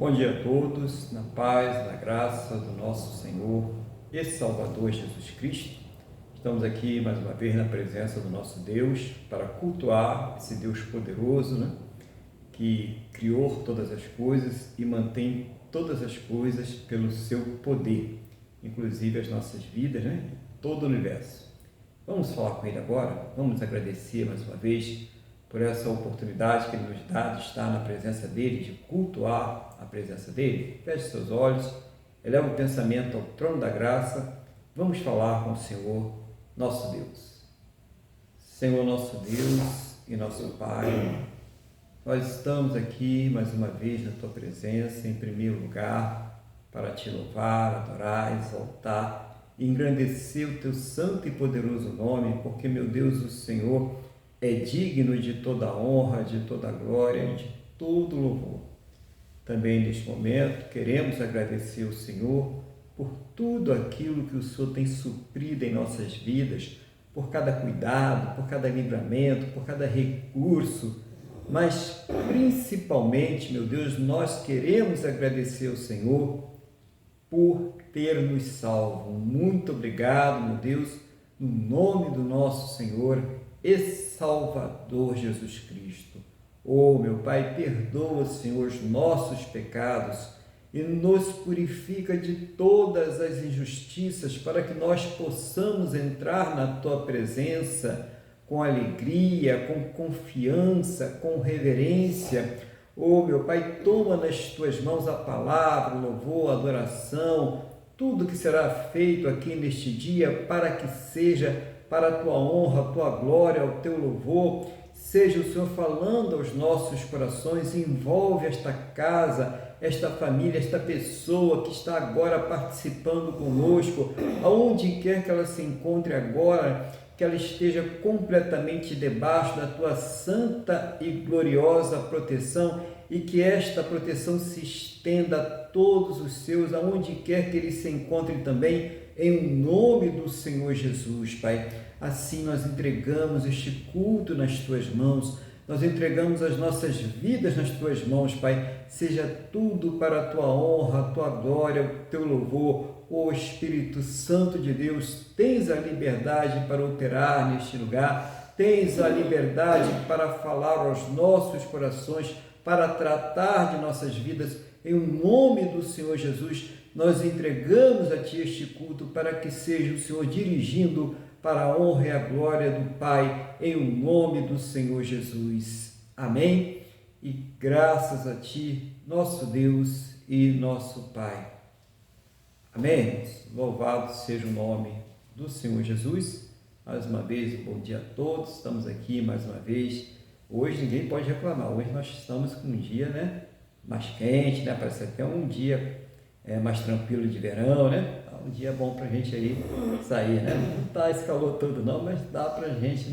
Bom dia a todos, na paz, na graça do nosso Senhor e Salvador Jesus Cristo. Estamos aqui mais uma vez na presença do nosso Deus para cultuar esse Deus poderoso, que criou todas as coisas e mantém todas as coisas pelo seu poder, inclusive as nossas vidas, todo o universo. Vamos falar com Ele agora, vamos agradecer mais uma vez por essa oportunidade que Ele nos dá de estar na presença dEle, de cultuar a presença dEle. Feche seus olhos, eleva o pensamento ao trono da graça, vamos falar com o Senhor, nosso Deus. Senhor, nosso Deus e nosso Pai, nós estamos aqui mais uma vez na Tua presença, em primeiro lugar, para Te louvar, adorar, exaltar e engrandecer o Teu santo e poderoso nome, porque, meu Deus, o Senhor é digno de toda honra, de toda glória e de todo louvor. Também neste momento queremos agradecer ao Senhor por tudo aquilo que o Senhor tem suprido em nossas vidas, por cada cuidado, por cada livramento, por cada recurso, mas principalmente, meu Deus, nós queremos agradecer ao Senhor por ter nos salvo. Muito obrigado, meu Deus, no nome do nosso Senhor e Salvador Jesus Cristo. Oh, meu Pai, perdoa, Senhor, os nossos pecados e nos purifica de todas as injustiças para que nós possamos entrar na Tua presença com alegria, com confiança, com reverência. Oh, meu Pai, toma nas Tuas mãos a palavra, o louvor, a adoração, tudo que será feito aqui neste dia para que seja para a Tua honra, a Tua glória, ao Teu louvor. Seja o Senhor falando aos nossos corações, envolve esta casa, esta família, esta pessoa que está agora participando conosco, aonde quer que ela se encontre agora, que ela esteja completamente debaixo da Tua santa e gloriosa proteção e que esta proteção se estenda a todos os seus, aonde quer que eles se encontrem também, em nome do Senhor Jesus, Pai. Assim nós entregamos este culto nas Tuas mãos, nós entregamos as nossas vidas nas Tuas mãos, Pai. Seja tudo para a Tua honra, a Tua glória, o Teu louvor. Ó Espírito Santo de Deus, tens a liberdade para operar neste lugar, tens a liberdade para falar aos nossos corações, para tratar de nossas vidas. Em nome do Senhor Jesus, nós entregamos a Ti este culto para que seja o Senhor dirigindo para a honra e a glória do Pai, em nome do Senhor Jesus. Amém? E graças a Ti, nosso Deus e nosso Pai. Amém? Louvado seja o nome do Senhor Jesus. Mais uma vez, bom dia a todos. Estamos aqui mais uma vez. Hoje ninguém pode reclamar. Hoje nós estamos com um dia, mais quente, Parece até um dia mais tranquilo de verão, Um dia bom para a gente aí sair, Não está esse calor todo não, mas dá para a gente,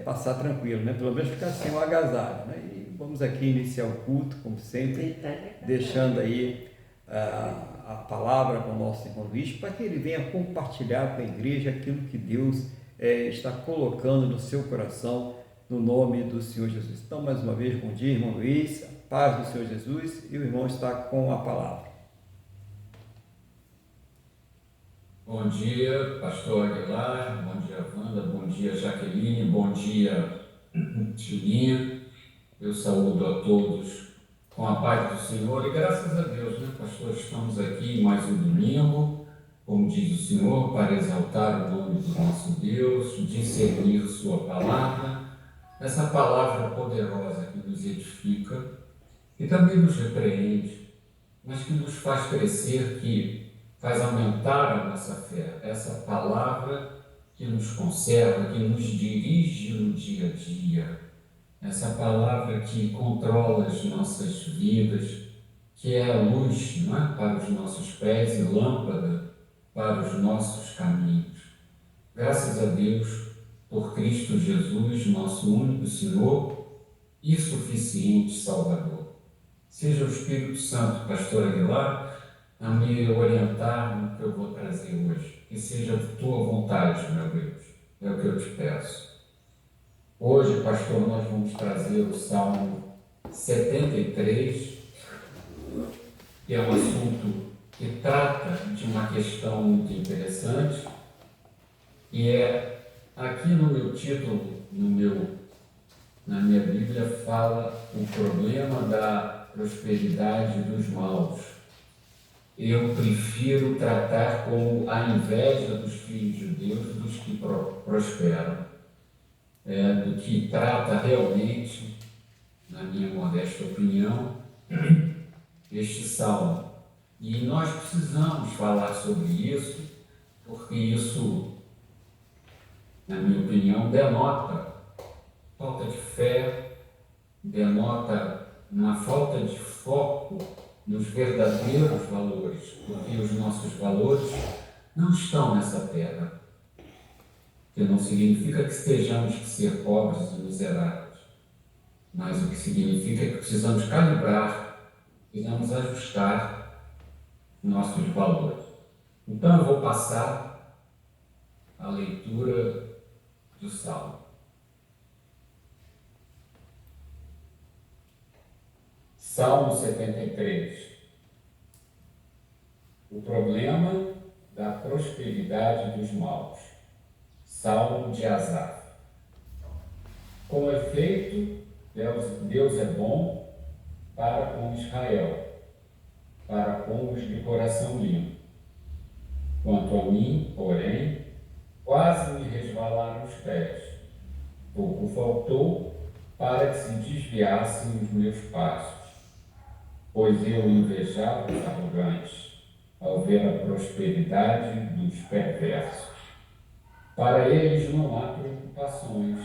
passar tranquilo, Pelo menos ficar sem o agasalho, E vamos aqui iniciar o culto, como sempre, deixando aí a palavra com o nosso irmão Luiz, para que ele venha compartilhar com a igreja aquilo que Deus está colocando no seu coração, no nome do Senhor Jesus. Então, mais uma vez, bom dia, irmão Luiz, a paz do Senhor Jesus, e o irmão está com a palavra. Bom dia, pastor Aguilar, bom dia, Wanda, bom dia, Jaqueline, bom dia, Tilinha. Eu saúdo a todos com a paz do Senhor e graças a Deus, pastor, estamos aqui mais um domingo, como diz o Senhor, para exaltar o nome do nosso Deus, discernir sua palavra, essa palavra poderosa que nos edifica e também nos repreende, mas que nos faz crescer, que faz aumentar a nossa fé, essa palavra que nos conserva, que nos dirige no dia a dia, essa palavra que controla as nossas vidas, que é a luz, para os nossos pés e lâmpada para os nossos caminhos. Graças a Deus por Cristo Jesus, nosso único Senhor e suficiente Salvador. Seja o Espírito Santo, pastor Aguilar, a me orientar no que eu vou trazer hoje. Que seja de Tua vontade, meu Deus. É o que eu te peço. Hoje, pastor, nós vamos trazer o Salmo 73, que é um assunto que trata de uma questão muito interessante, e aqui no meu título, na minha Bíblia, fala o problema da prosperidade dos maus. Eu prefiro tratar como a inveja dos filhos de Deus dos que prosperam, do que trata realmente, na minha modesta opinião, este salmo. E nós precisamos falar sobre isso, porque isso, na minha opinião, denota falta de fé, denota uma falta de foco nos verdadeiros valores, porque os nossos valores não estão nessa terra, que não significa que estejamos que ser pobres e miseráveis, mas o que significa é que precisamos calibrar, precisamos ajustar nossos valores. Então eu vou passar a leitura do Salmo. Salmo 73. O problema da prosperidade dos maus. Salmo de Asaf. Com efeito, Deus é bom para com Israel, para com os de coração limpo. Quanto a mim, porém, quase me resvalaram os pés. Pouco faltou para que se desviassem os meus passos, pois eu invejava os arrogantes ao ver a prosperidade dos perversos. Para eles não há preocupações.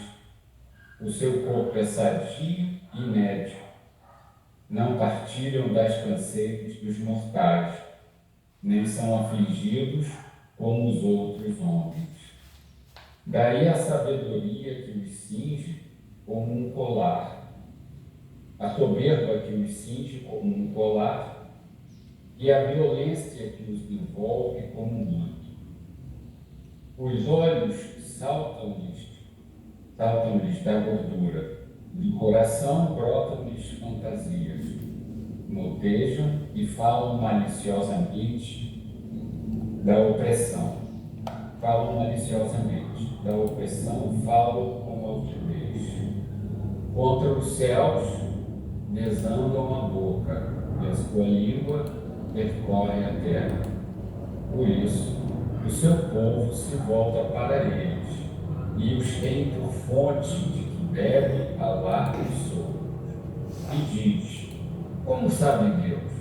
O seu corpo é sadio e médio. Não partilham das canseiras dos mortais, nem são afligidos como os outros homens. Daí a sabedoria que os cinge como um colar, a soberba que os cinge como um colar, e a violência que os envolve como um manto. Os olhos saltam-lhes da gordura, do coração brotam-lhes fantasias, motejam e falam maliciosamente da opressão. Falam com altivez. Contra os céus desandam a boca, e a sua língua percorre a terra. Por isso, o seu povo se volta para eles, e os tem por fonte de que bebe a largos sopros. E diz: como sabe Deus?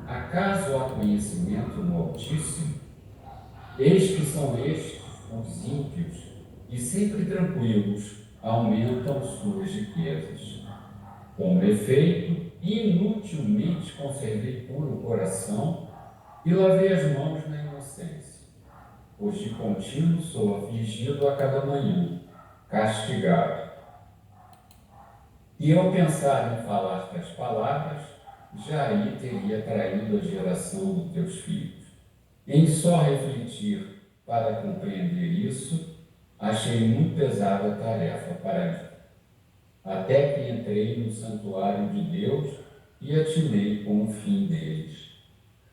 Acaso há conhecimento no Altíssimo? Eis que são estes os ímpios, e sempre tranquilos aumentam suas riquezas. Com efeito, inutilmente conservei puro o coração e lavei as mãos na inocência, pois de contínuo sou afligido a cada manhã, castigado. E ao pensar em falar tais palavras, já aí teria traído a geração dos teus filhos. Em só refletir para compreender isso, achei muito pesada a tarefa para mim. Até que entrei no santuário de Deus e atinei com o fim deles.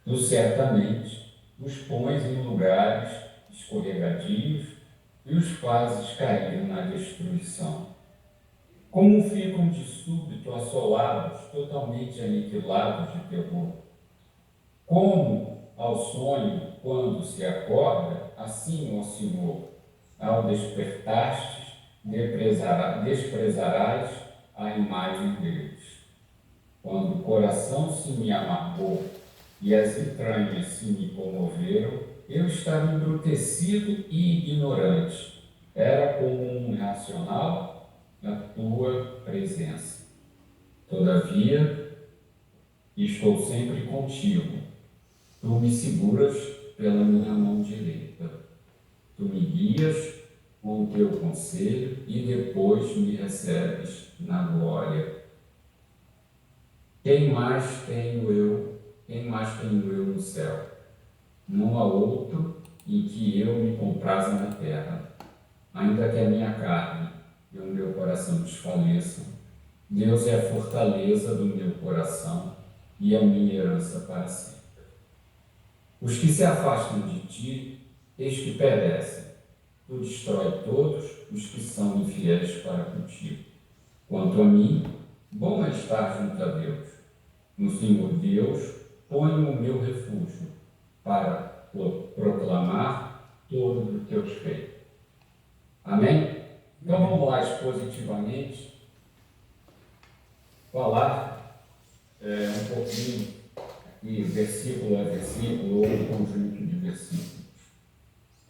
Tu certamente os pões em lugares escorregadios e os fazes cair na destruição. Como ficam de súbito assolados, totalmente aniquilados de terror. Como ao sonho, quando se acorda, assim, ó Senhor, ao despertar-te, desprezarás a imagem deles. Quando o coração se me amargou e as entranhas se me comoveram, eu estava embrutecido e ignorante. Era como um irracional na tua presença. Todavia, estou sempre contigo. Tu me seguras pela minha mão direita. Tu me guias com o teu conselho e depois me recebes na glória. Quem mais tenho eu no céu? Não há outro em que eu me compraza na terra. Ainda que a minha carne e o meu coração desfaleçam, Deus é a fortaleza do meu coração e a minha herança para sempre. Os que se afastam de ti, eis que perecem. Tu destrói todos os que são infiéis para contigo. Quanto a mim, bom é estar junto a Deus. No Senhor Deus, ponho o meu refúgio para proclamar todos os teus feitos. Amém? Então vamos lá expositivamente falar um pouquinho aqui, versículo a versículo, ou um conjunto de versículos.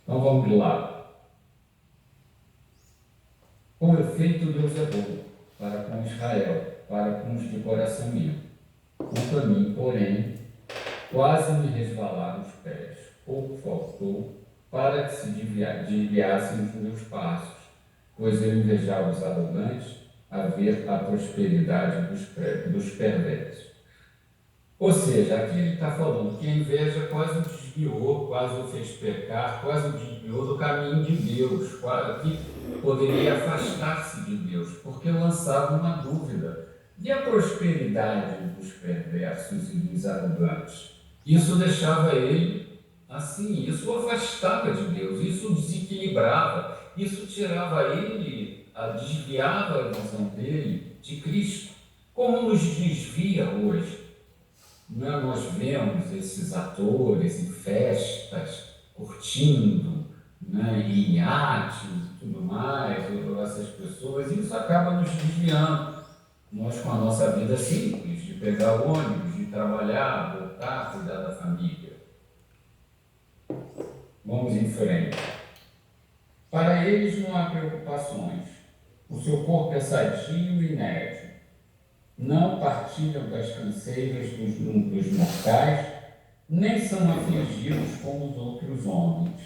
Então vamos lá. Com efeito, Deus é bom para com Israel, para com os de coração limpo. Quanto a mim, porém, quase me resvalaram os pés. Pouco faltou para que se desviassem os meus passos, pois eu invejava os arrogantes a ver a prosperidade dos perversos. Ou seja, aqui ele está falando que a inveja quase o desviou, quase o fez pecar, quase o desviou do caminho de Deus, quase que poderia afastar-se de Deus, porque lançava uma dúvida. E a prosperidade dos perversos e dos arrogantes? Isso deixava ele assim, isso o afastava de Deus, isso o desequilibrava, isso tirava ele, desviava a visão dele de Cristo, como nos desvia hoje. Nós vemos esses atores em festas, curtindo, em iates e tudo mais, essas pessoas, e isso acaba nos desviando. Nós com a nossa vida simples, de pegar o ônibus, de trabalhar, voltar, cuidar da família. Vamos em frente. Para eles não há preocupações. O seu corpo é sadio e inerte. Não partilham das canseiras dos mortais, nem são afligidos como os outros homens.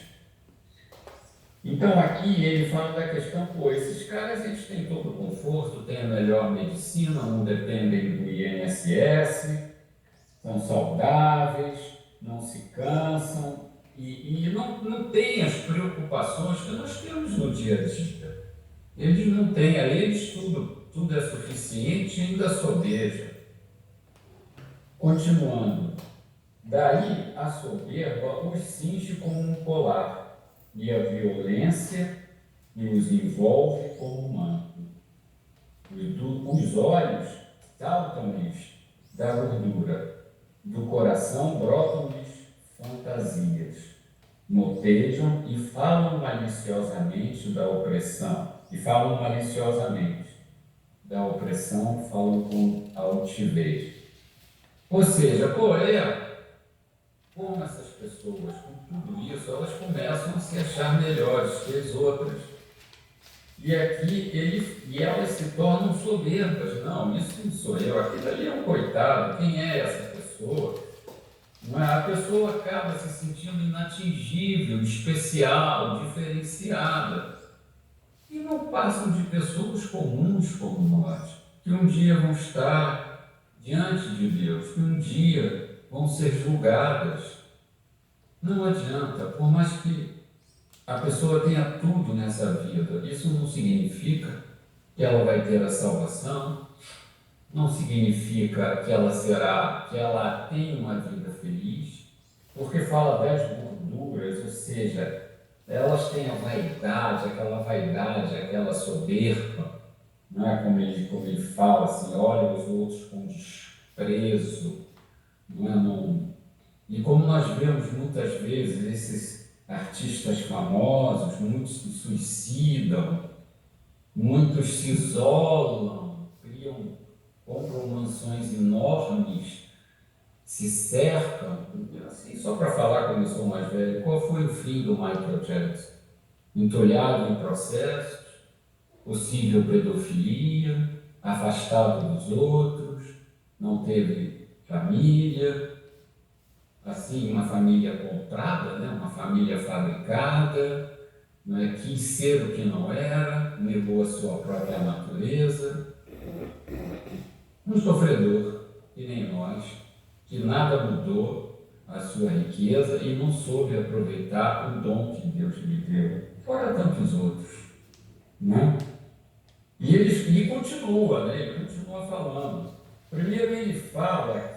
Então aqui ele fala da questão, esses caras eles têm todo o conforto, têm a melhor medicina, não dependem do INSS, são saudáveis, não se cansam e não têm as preocupações que nós temos no dia a dia. Eles não têm, a eles tudo é suficiente e ainda sobeja. Continuando, daí a soberba os cinge como um colar, e a violência os envolve como um manto. Os olhos saltam-lhes da gordura, do coração brotam-lhes fantasias, motejam e falam maliciosamente da opressão, falam com altivez. Ou seja, como essas pessoas, com tudo isso, elas começam a se achar melhores que as outras. E aqui elas se tornam soberbas. Não, isso não sou eu, aquilo ali é um coitado, quem é essa pessoa? A pessoa acaba se sentindo inatingível, especial, diferenciada. E não passam de pessoas comuns como nós, que um dia vão estar diante de Deus, que um dia vão ser julgadas. Não adianta, por mais que a pessoa tenha tudo nessa vida, isso não significa que ela vai ter a salvação, não significa que ela tem uma vida feliz, porque fala das gorduras, ou seja, elas têm a vaidade, aquela soberba, não é? Como ele fala assim, olha os outros com desprezo, não. E como nós vemos muitas vezes esses artistas famosos, muitos se suicidam, muitos se isolam, compram mansões enormes, se cercam. Assim, só para falar como eu sou mais velho, qual foi o fim do Michael Jackson? Entulhado em processos, possível pedofilia, afastado dos outros, não teve família, assim, uma família comprada, uma família fabricada, quis ser o que não era, negou a sua própria natureza. Um sofredor, que nem nós, que nada mudou a sua riqueza e não soube aproveitar o dom que Deus lhe deu, fora tantos outros, E ele continua, ele continua falando. Primeiro ele fala,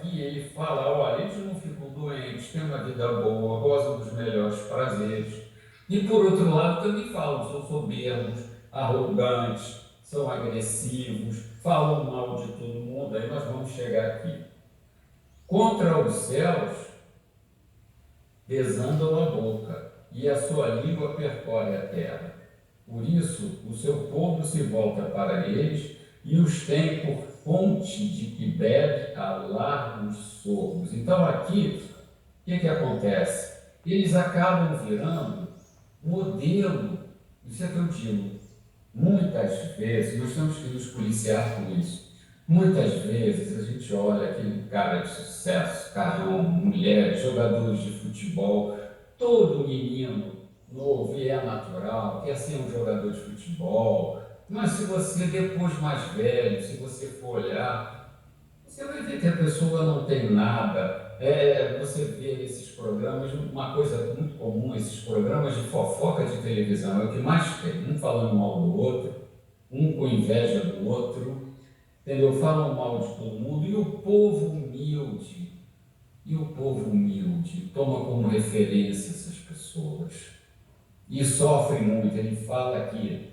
olha, eles não ficam doentes, têm uma vida boa, gozam dos melhores prazeres. E por outro lado também falam, são soberbos, arrogantes, são agressivos, falam mal de todo mundo, aí nós vamos chegar aqui. Contra os céus, desandam a boca, e a sua língua percorre a terra. Por isso, o seu povo se volta para eles e os tem por fonte de que bebe a largos sorvos. Então, aqui, o que acontece? Eles acabam virando modelo. Isso é que eu digo. Muitas vezes, nós temos que nos policiar com isso. Muitas vezes a gente olha aquele cara de sucesso, carrão, mulher, jogadores de futebol, todo menino novo e é natural, quer ser um jogador de futebol, mas se você depois mais velho, se você for olhar, você vai ver que a pessoa não tem nada. Você vê nesses programas, uma coisa muito comum, esses programas de fofoca de televisão, é o que mais tem, um falando mal do outro, um com inveja do outro, entendeu? Falam mal de todo mundo, e o povo humilde toma como referência essas pessoas e sofre muito. Ele fala aqui,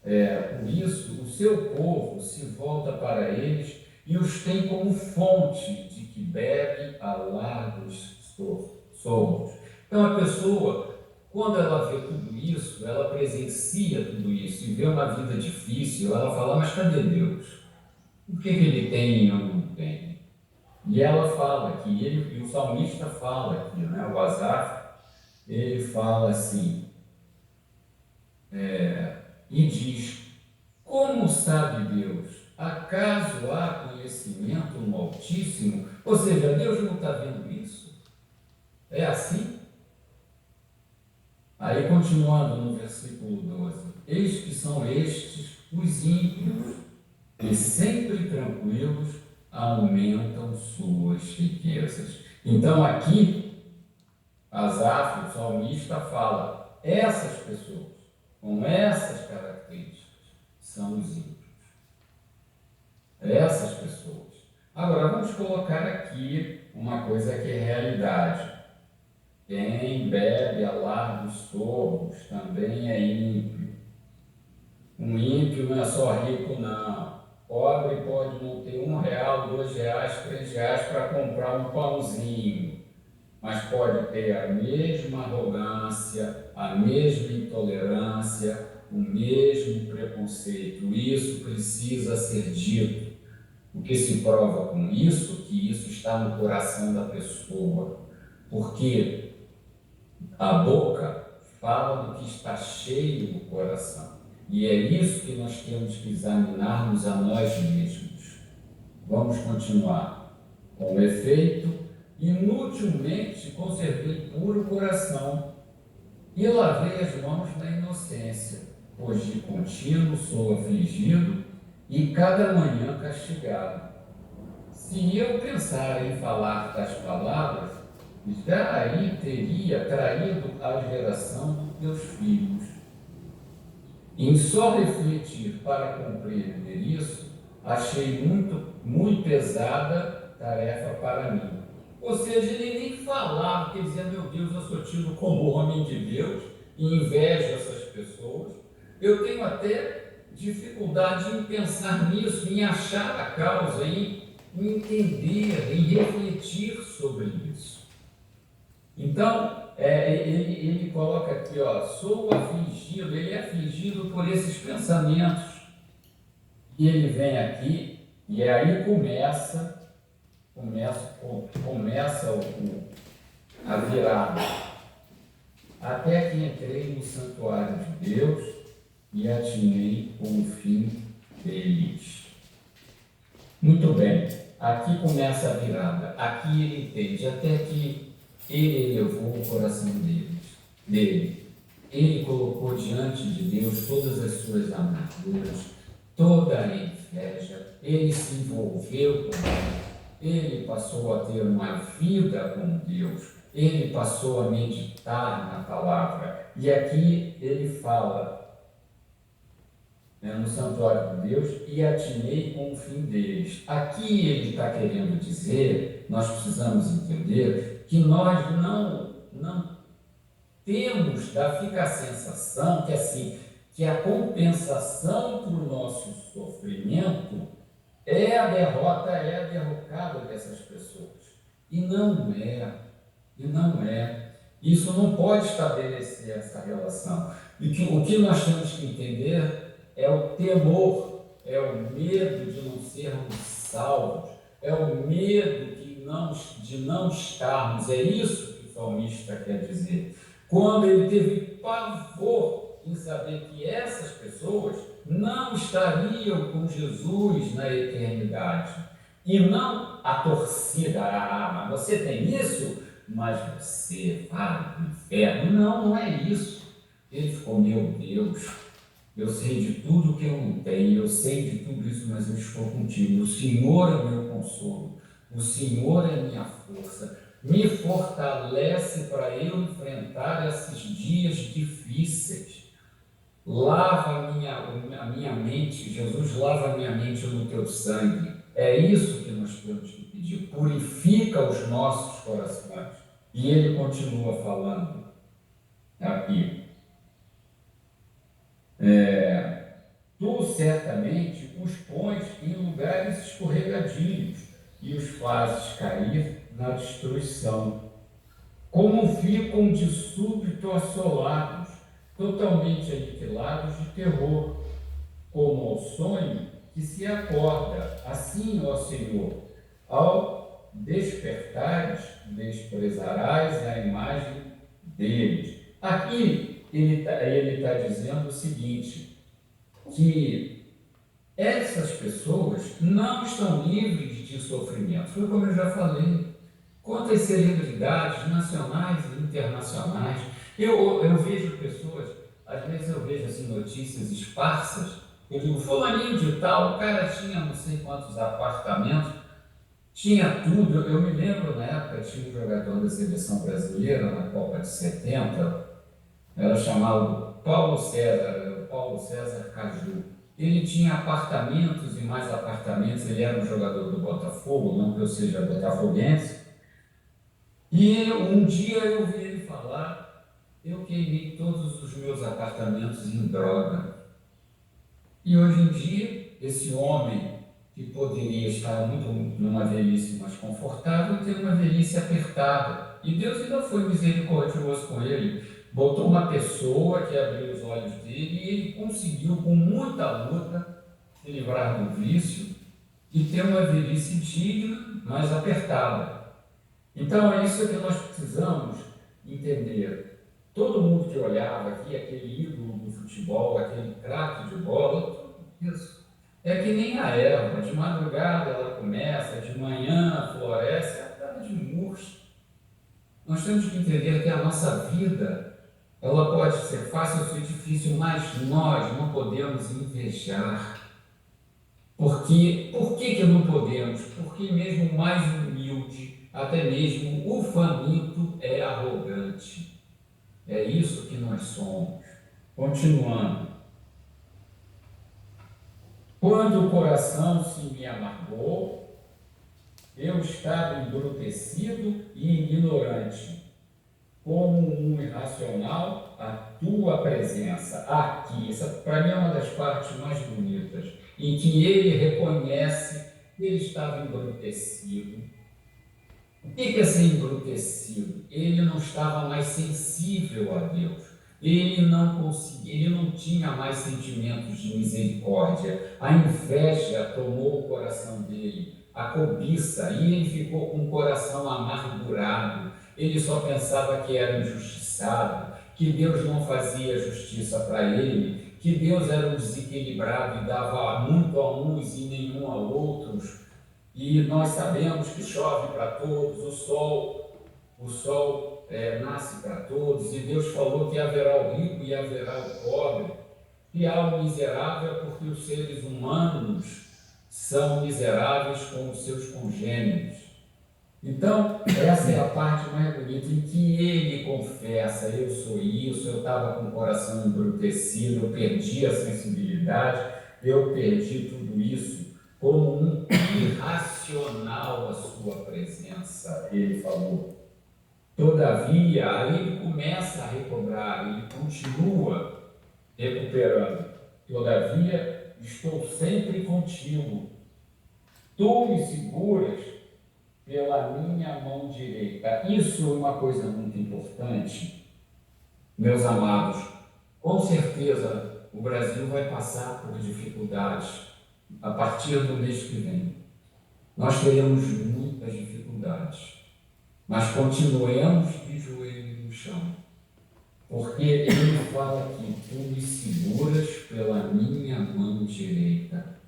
por isso o seu povo se volta para eles e os tem como fonte de que bebe a largos sorvos. Então a pessoa, quando ela vê tudo isso, ela presencia tudo isso e vê uma vida difícil, ela fala, mas cadê Deus? O que ele tem e eu não tenho? E ela fala aqui, e o salmista fala aqui, né? O Asaf, ele fala assim, e diz, como sabe Deus? Acaso há conhecimento no Altíssimo? Ou seja, Deus não está vendo isso? É assim? Aí, continuando no versículo 12, eis que são estes os ímpios, e sempre tranquilos aumentam suas riquezas. Então, aqui, Asaf, o salmista, fala, essas pessoas, com essas características, são os ímpios. Essas pessoas. Agora, vamos colocar aqui uma coisa que é realidade. Quem bebe a largos sorvos também é ímpio. Um ímpio não é só rico, não. Pobre pode não ter R$ 1, R$ 2, R$ 3 para comprar um pãozinho, mas pode ter a mesma arrogância, a mesma intolerância, o mesmo preconceito. Isso precisa ser dito. O que se prova com isso? Que isso está no coração da pessoa. Porque a boca fala do que está cheio do coração. E é isso que nós temos que examinarmos a nós mesmos. Vamos continuar. Com efeito, inutilmente conservei puro o coração e lavei as mãos na inocência, pois de contínuo sou afligido e cada manhã castigado. Se eu pensar em falar tais palavras, já aí teria traído a geração dos teus filhos. Em só refletir para compreender isso, achei muito pesada tarefa para mim. Ou seja, ele nem falava, porque dizia, meu Deus, eu sou tido como homem de Deus, e invejo essas pessoas. Eu tenho até dificuldade em pensar nisso, em achar a causa, em entender, em refletir sobre isso. Então, ele coloca aqui, sou afligido, ele é afligido por esses pensamentos. E ele vem aqui, e aí começa a virada. Até que entrei no santuário de Deus e atinei com o fim deles. Muito bem, aqui começa a virada. Aqui ele entende, até que ele elevou o coração dele. Ele colocou diante de Deus todas as suas amarguras, toda a inveja. Ele se envolveu com ele passou a ter uma vida com Deus, ele passou a meditar na palavra. E aqui ele fala, no santuário de Deus e atinei com o fim deles. Aqui ele está querendo dizer, nós precisamos entender, que nós não temos, fica a sensação que assim, que a compensação para o nosso sofrimento é a derrota, é a derrocada dessas pessoas. E não é. E não é. Isso não pode estabelecer essa relação. E o que nós temos que entender é o temor, é o medo de não sermos salvos, é o medo de não estarmos. É isso que o salmista quer dizer. Quando ele teve pavor em saber que essas pessoas não estariam com Jesus na eternidade. E não a torcida, mas você tem isso, mas você vai para o inferno. Não é isso. Ele ficou, meu Deus, eu sei de tudo que eu não tenho, eu sei de tudo isso, mas eu estou contigo. O Senhor é o meu consolo, o Senhor é a minha força, me fortalece para eu enfrentar esses dias difíceis. Lava a minha mente, Jesus, lava a minha mente no teu sangue. É isso que nós temos que pedir. Purifica os nossos corações. E ele continua falando aqui. Tu certamente os pões em lugares escorregadios e os fazes cair na destruição. Como ficam de súbito assolados, totalmente aniquilados de terror, como ao sonho que se acorda. Assim, ó Senhor, ao despertares, desprezarás a imagem deles. Aqui ele tá dizendo o seguinte, que essas pessoas não estão livres de sofrimento. Foi como eu já falei. Quantas celebridades nacionais e internacionais, eu vejo pessoas, às vezes eu vejo assim, notícias esparsas, eu digo, fulaninho de tal, o cara tinha não sei quantos apartamentos, tinha tudo. Eu me lembro na época, tinha um jogador da seleção brasileira na Copa de 70, era chamado Paulo César Caju. Ele tinha apartamentos e mais apartamentos, ele era um jogador do Botafogo, não que eu seja botafoguense. E um dia eu vi ele falar, eu queimei todos os meus apartamentos em droga. E hoje em dia, esse homem que poderia estar numa velhice mais confortável, tem uma velhice apertada. E Deus ainda foi misericordioso com ele. Botou uma pessoa que abriu os olhos dele e ele conseguiu, com muita luta, se livrar do vício e ter uma velhice digna, mas apertada. Então, é isso que nós precisamos entender. Todo mundo que olhava aqui, aquele ídolo do futebol, aquele craque de bola, isso é que nem a erva. De madrugada ela começa, de manhã floresce, a tarde murcha. Nós temos que entender que a nossa vida, ela pode ser fácil ou ser difícil, mas nós não podemos invejar. Por que não podemos? Porque mesmo o mais humilde, até mesmo o faminto é arrogante. É isso que nós somos. Continuando. Quando o coração se me amargou, eu estava embrutecido e ignorante, como um irracional, a tua presença aqui. Essa, para mim, é uma das partes mais bonitas, em que ele reconhece que ele estava embrutecido. O que é ser embrutecido? Ele não estava mais sensível a Deus. Ele não tinha mais sentimentos de misericórdia. A inveja tomou o coração dele, a cobiça, e ele ficou com o coração amargurado. Ele só pensava que era injustiçado, que Deus não fazia justiça para ele, que Deus era um desequilibrado e dava muito a uns e nenhum a outros. E nós sabemos que chove para todos, o sol nasce para todos, e Deus falou que haverá o rico e haverá o pobre, e há o miserável, porque os seres humanos são miseráveis como os seus congêneres. Então, essa é a parte mais bonita, em que ele confessa, eu sou isso, eu estava com o coração embrutecido, eu perdi a sensibilidade. prosperidade, eu perdi tudo isso como um irracional a sua presença, ele falou. Todavia, aí ele começa a recobrar, ele continua recuperando. Todavia, estou sempre contigo. Tu me seguras pela minha mão direita. Isso é uma coisa muito importante, meus amados. Com certeza, o Brasil vai passar por dificuldades a partir do mês que vem. Nós teremos muitas dificuldades, mas continuemos de joelho no chão, porque ele fala que tu me seguras pela minha mão direita.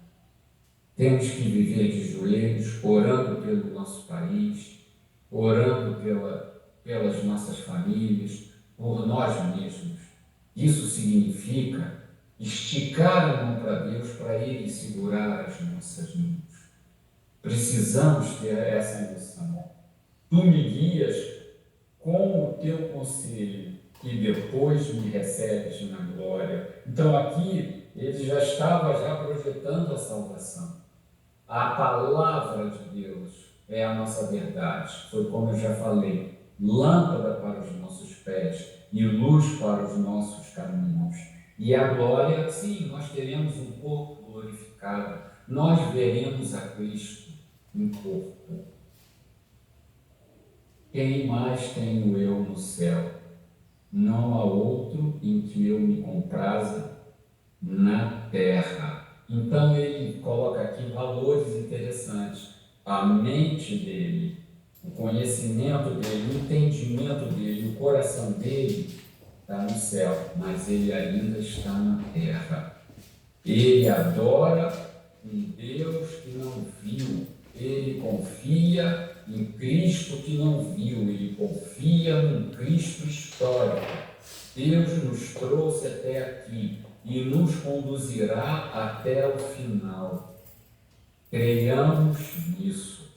Temos que viver de joelhos, orando pelo nosso país, orando pelas nossas famílias, por nós mesmos. Isso significa esticar a mão para Deus, para Ele segurar as nossas mãos. Precisamos ter essa noção. Tu me guias com o teu conselho e depois me recebes na glória. Então aqui ele já estava projetando a salvação. A palavra de Deus é a nossa verdade. Foi como eu já falei, lâmpada para os nossos pés e luz para os nossos caminhos. E a glória, sim, nós teremos um corpo glorificado. Nós veremos a Cristo em corpo. Quem mais tenho eu no céu? Não há outro em que eu me compraza na terra. Então ele coloca aqui valores interessantes. A mente dele, o conhecimento dele, o entendimento dele, o coração dele está no céu, mas ele ainda está na terra. Ele adora um Deus que não viu. Ele confia em Cristo que não viu. Ele confia num Cristo histórico. Deus nos trouxe até aqui e nos conduzirá até o final. Creiamos nisso,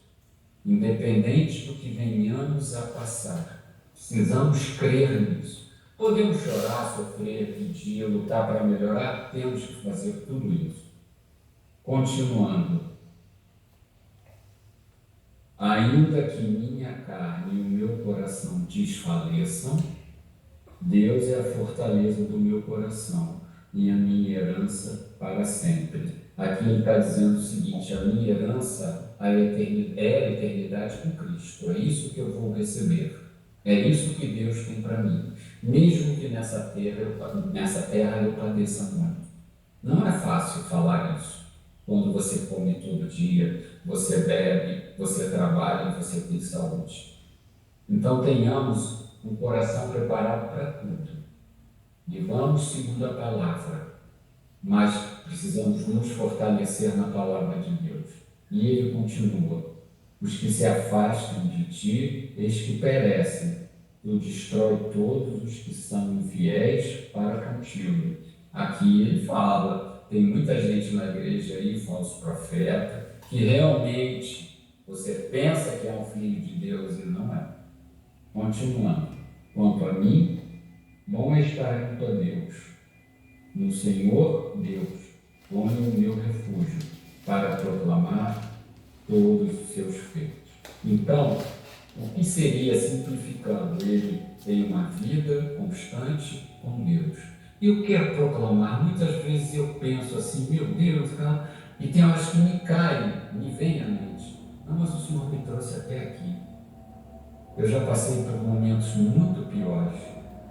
independente do que venhamos a passar. Precisamos crer nisso. Podemos chorar, sofrer, pedir, lutar para melhorar? Temos que fazer tudo isso. Continuando. Ainda que minha carne e o meu coração desfaleçam, Deus é a fortaleza do meu coração e a minha herança para sempre. Aqui ele está dizendo o seguinte: a minha herança é a eternidade com Cristo. É isso que eu vou receber. É isso que Deus tem para mim. Mesmo que nessa terra eu padeça muito. Não é fácil falar isso. Quando você come todo dia, você bebe, você trabalha e você tem saúde. Então tenhamos um coração preparado para tudo. E vamos segundo a palavra. Mas precisamos nos fortalecer na palavra de Deus. E ele continua: os que se afastam de ti, eis que perecem. Tu destrói todos os que são infiéis para contigo. Aqui ele fala, tem muita gente na igreja aí, falso profeta, que realmente você pensa que é um filho de Deus e não é. Continuando. Quanto a mim, bom é estar junto a Deus. No Senhor Deus, ponho o meu refúgio para proclamar todos os seus feitos. Então, o que seria, simplificando, ele tem uma vida constante com Deus. E eu quero proclamar, muitas vezes eu penso assim, meu Deus, cara, e tem horas que me caem, me vem à mente. Não, mas o Senhor me trouxe até aqui. Eu já passei por momentos muito piores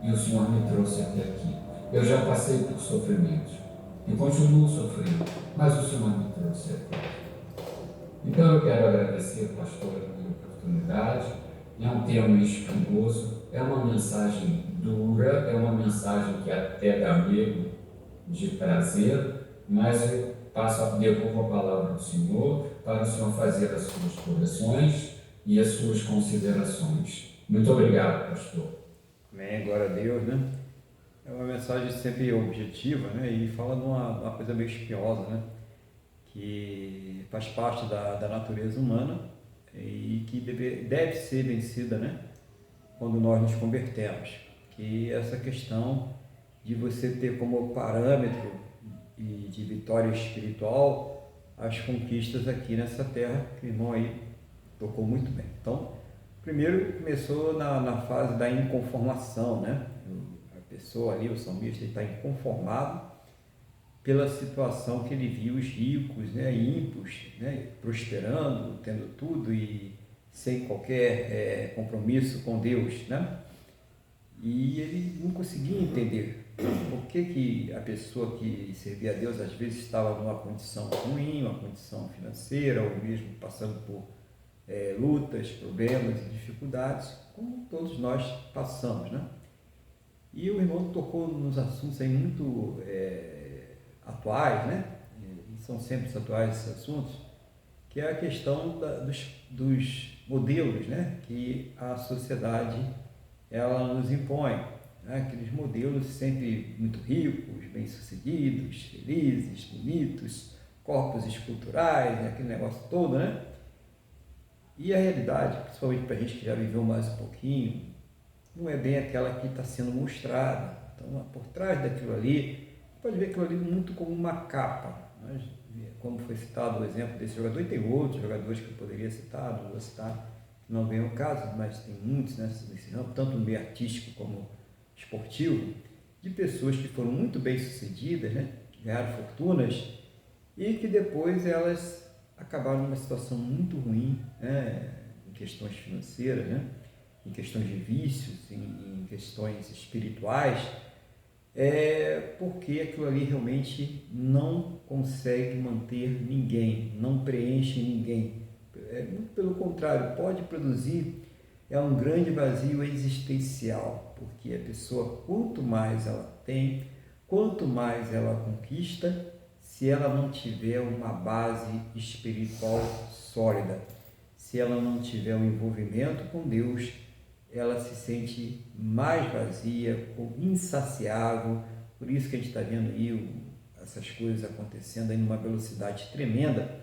e o Senhor me trouxe até aqui. Eu já passei por sofrimentos e continuo sofrendo, mas o Senhor me trouxe até aqui. Então eu quero agradecer, pastor, pela oportunidade. É um tema espinhoso, é uma mensagem dura, é uma mensagem que até dá medo de trazer, mas eu devolvo a palavra ao Senhor para o Senhor fazer as suas correções e as suas considerações. Muito obrigado, pastor. Amém, glória a Deus, né? É uma mensagem sempre objetiva, né? E fala de uma coisa meio espinhosa, né? Que faz parte da natureza humana e que deve ser vencida, né? Quando nós nos convertemos. Que essa questão de você ter como parâmetro e de vitória espiritual as conquistas aqui nessa terra, que o irmão aí tocou muito bem. Então, primeiro começou na fase da inconformação, né? A pessoa ali, o salmista, está inconformado pela situação que ele viu os ricos, né, ímpios, né, prosperando, tendo tudo e sem qualquer compromisso com Deus, né? E ele não conseguia entender por que a pessoa que servia a Deus às vezes estava numa condição ruim, uma condição financeira, ou mesmo passando por lutas, problemas e dificuldades, como todos nós passamos, né? E o irmão tocou nos assuntos aí muito atuais, né? E são sempre atuais esses assuntos, que é a questão dos modelos, né? Que a sociedade ela nos impõe, né? Aqueles modelos sempre muito ricos, bem-sucedidos, felizes, bonitos, corpos esculturais, né? Aquele negócio todo, né? E a realidade, principalmente para a gente que já viveu mais um pouquinho, não é bem aquela que está sendo mostrada. Então, por trás daquilo ali, pode ver aquilo ali muito como uma capa. Mas, como foi citado o exemplo desse jogador, e tem outros jogadores que eu poderia citar, não vou citar, não vem ao caso, mas tem muitos nesse ramo, tanto no meio artístico como esportivo, de pessoas que foram muito bem sucedidas, né? Ganharam fortunas e que depois elas acabaram numa situação muito ruim, né? Em questões financeiras, né? Em questões de vícios, em questões espirituais, porque aquilo ali realmente não consegue manter ninguém, não preenche ninguém. Muito pelo contrário, pode produzir um grande vazio existencial, porque a pessoa, quanto mais ela tem, quanto mais ela conquista, se ela não tiver uma base espiritual sólida, se ela não tiver um envolvimento com Deus, ela se sente mais vazia, insaciável. Por isso que a gente está vendo aí essas coisas acontecendo aí numa velocidade tremenda,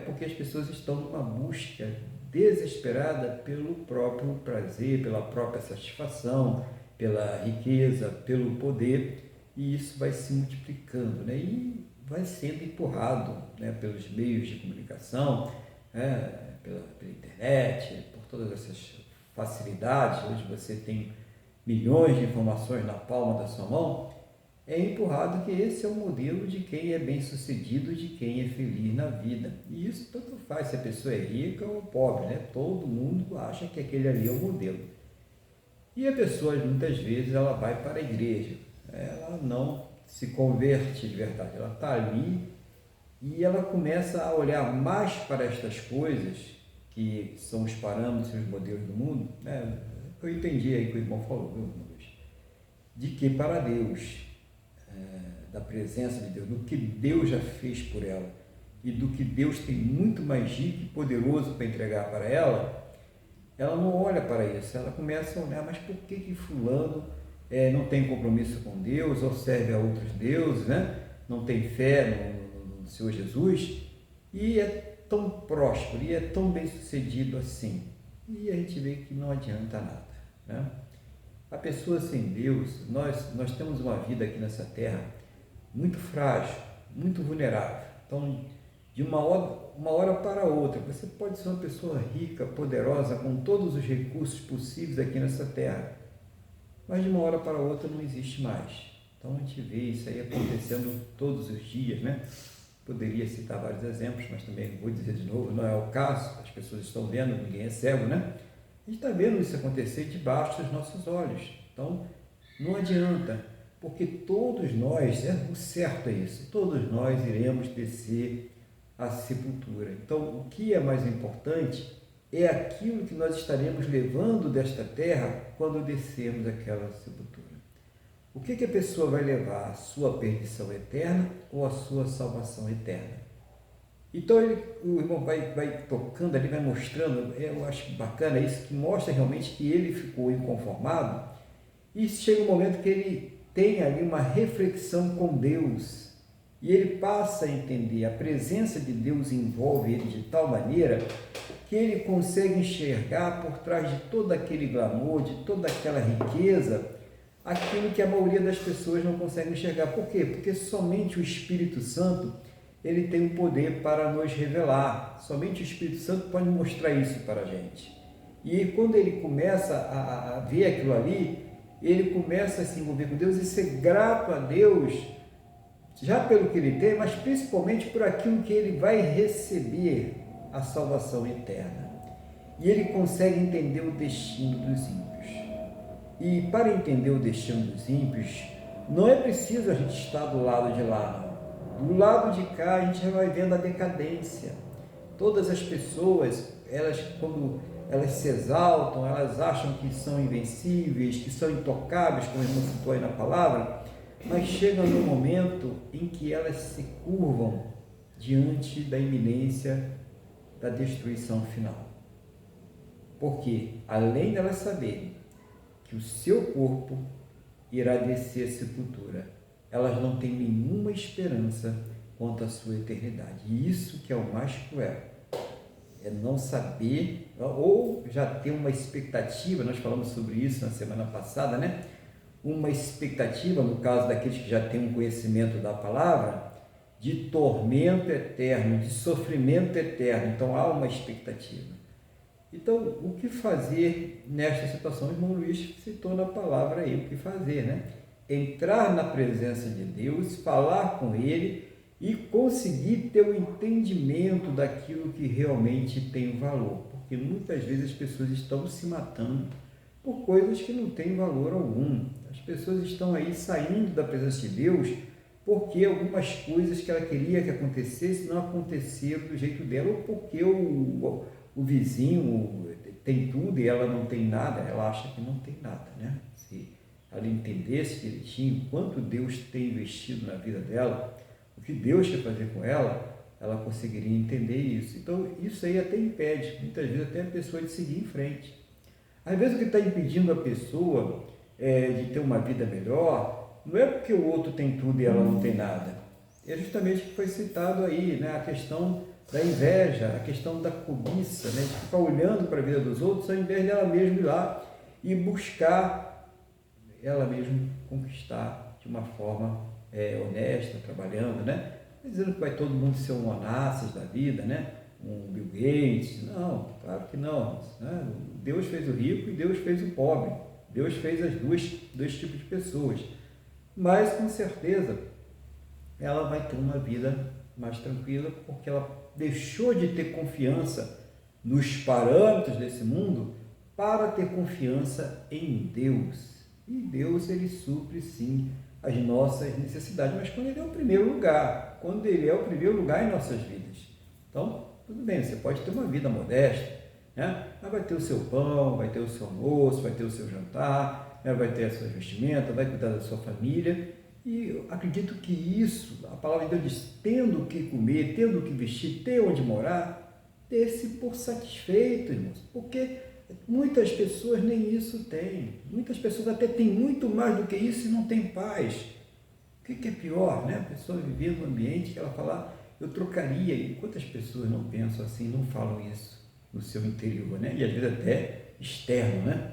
porque as pessoas estão numa busca desesperada pelo próprio prazer, pela própria satisfação, pela riqueza, pelo poder, e isso vai se multiplicando, né? E vai sendo empurrado, né, pelos meios de comunicação, pela internet, por todas essas facilidades. Hoje você tem milhões de informações na palma da sua mão. É empurrado que esse é o modelo de quem é bem sucedido, de quem é feliz na vida. E isso tanto faz se a pessoa é rica ou pobre, né? Todo mundo acha que aquele ali é o modelo. E a pessoa muitas vezes ela vai para a igreja, ela não se converte de verdade, ela está ali e ela começa a olhar mais para estas coisas que são os parâmetros e os modelos do mundo, né? Eu entendi aí que o irmão falou, viu, Luiz? De que para Deus, da presença de Deus, do que Deus já fez por ela e do que Deus tem muito mais rico e poderoso para entregar para ela, ela não olha para isso, ela começa a olhar, mas por que fulano não tem compromisso com Deus ou serve a outros deuses, né? Não tem fé no Senhor Jesus e é tão próspero e é tão bem sucedido assim, e a gente vê que não adianta nada, né? A pessoa sem Deus, nós temos uma vida aqui nessa terra muito frágil, muito vulnerável. Então, de uma hora para outra, você pode ser uma pessoa rica, poderosa, com todos os recursos possíveis aqui nessa terra, mas de uma hora para outra não existe mais. Então a gente vê isso aí acontecendo todos os dias, né? Poderia citar vários exemplos, mas também vou dizer de novo, não é o caso, as pessoas estão vendo, ninguém é cego, né? A gente está vendo isso acontecer debaixo dos nossos olhos. Então, não adianta, porque todos nós, o certo é isso, todos nós iremos descer à sepultura. Então, o que é mais importante é aquilo que nós estaremos levando desta terra quando descermos aquela sepultura. O que a pessoa vai levar? A sua perdição eterna ou a sua salvação eterna? Então o irmão vai tocando ali, vai mostrando, eu acho bacana isso, que mostra realmente que ele ficou inconformado e chega um momento que ele tem ali uma reflexão com Deus e ele passa a entender, a presença de Deus envolve ele de tal maneira que ele consegue enxergar por trás de todo aquele glamour, de toda aquela riqueza, aquilo que a maioria das pessoas não consegue enxergar. Por quê? Porque somente o Espírito Santo ele tem o poder para nos revelar. Somente o Espírito Santo pode mostrar isso para a gente. E quando ele começa a ver aquilo ali, ele começa a se envolver com Deus e ser grato a Deus, já pelo que ele tem, mas principalmente por aquilo que ele vai receber, a salvação eterna. E ele consegue entender o destino dos ímpios. E para entender o destino dos ímpios, não é preciso a gente estar do lado de lá, não. Do lado de cá a gente já vai vendo a decadência. Todas as pessoas, quando elas se exaltam, elas acham que são invencíveis, que são intocáveis, como a irmã citou aí na palavra, mas chegam no momento em que elas se curvam diante da iminência da destruição final. Porque, além delas saberem que o seu corpo irá descer à sepultura, elas não têm nenhuma esperança quanto à sua eternidade. E isso que é o mais cruel. É não saber, ou já ter uma expectativa, nós falamos sobre isso na semana passada, né? Uma expectativa, no caso daqueles que já têm um conhecimento da palavra, de tormento eterno, de sofrimento eterno. Então há uma expectativa. Então, o que fazer nesta situação? O irmão Luiz citou na palavra aí, o que fazer, né? Entrar na presença de Deus, falar com Ele e conseguir ter o entendimento daquilo que realmente tem valor. Porque muitas vezes as pessoas estão se matando por coisas que não têm valor algum. As pessoas estão aí saindo da presença de Deus porque algumas coisas que ela queria que acontecesse não aconteceram do jeito dela, ou porque o vizinho tem tudo e ela não tem nada, ela acha que não tem nada, né? Se ela entendesse direitinho quanto Deus tem investido na vida dela, o que Deus quer fazer com ela, ela conseguiria entender isso. Então, isso aí até impede, muitas vezes, até a pessoa de seguir em frente. Às vezes, o que está impedindo a pessoa de ter uma vida melhor, não é porque o outro tem tudo e ela não tem nada. É justamente o que foi citado aí, né? A questão da inveja, a questão da cobiça, né? De ficar olhando para a vida dos outros, ao invés dela mesma ir lá e buscar ela mesma conquistar de uma forma honesta, trabalhando, né? Dizendo que vai todo mundo ser um Onassis da vida, né? Um Bill Gates. Não, claro que não, né? Deus fez o rico e Deus fez o pobre. Deus fez dois tipos de pessoas. Mas, com certeza, ela vai ter uma vida mais tranquila, porque ela deixou de ter confiança nos parâmetros desse mundo para ter confiança em Deus. E Deus, ele supre, sim, as nossas necessidades, mas quando ele é o primeiro lugar, quando ele é o primeiro lugar em nossas vidas. Então, tudo bem, você pode ter uma vida modesta, né? Mas vai ter o seu pão, vai ter o seu almoço, vai ter o seu jantar, né? Vai ter a sua vestimenta, vai cuidar da sua família. E eu acredito que isso, a palavra de Deus diz, tendo o que comer, tendo o que vestir, ter onde morar, dê-se por satisfeito, irmãos, porque muitas pessoas nem isso têm. Muitas pessoas até têm muito mais do que isso e não têm paz. O que é pior, né? A pessoa viver num ambiente que ela fala, eu trocaria, e quantas pessoas não pensam assim, não falam isso no seu interior, né? E às vezes até externo, né?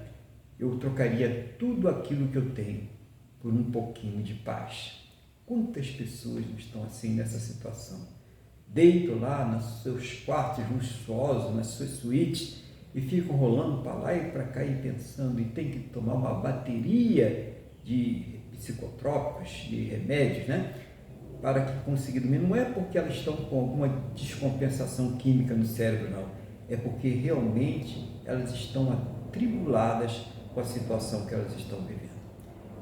Eu trocaria tudo aquilo que eu tenho por um pouquinho de paz. Quantas pessoas não estão assim nessa situação? Deitam lá nos seus quartos luxuosos, nas suas suítes, e ficam rolando para lá e para cá e pensando, e tem que tomar uma bateria de psicotrópicos, de remédios, né? Para que consigam dormir. Não é porque elas estão com alguma descompensação química no cérebro, não. É porque realmente elas estão atribuladas com a situação que elas estão vivendo.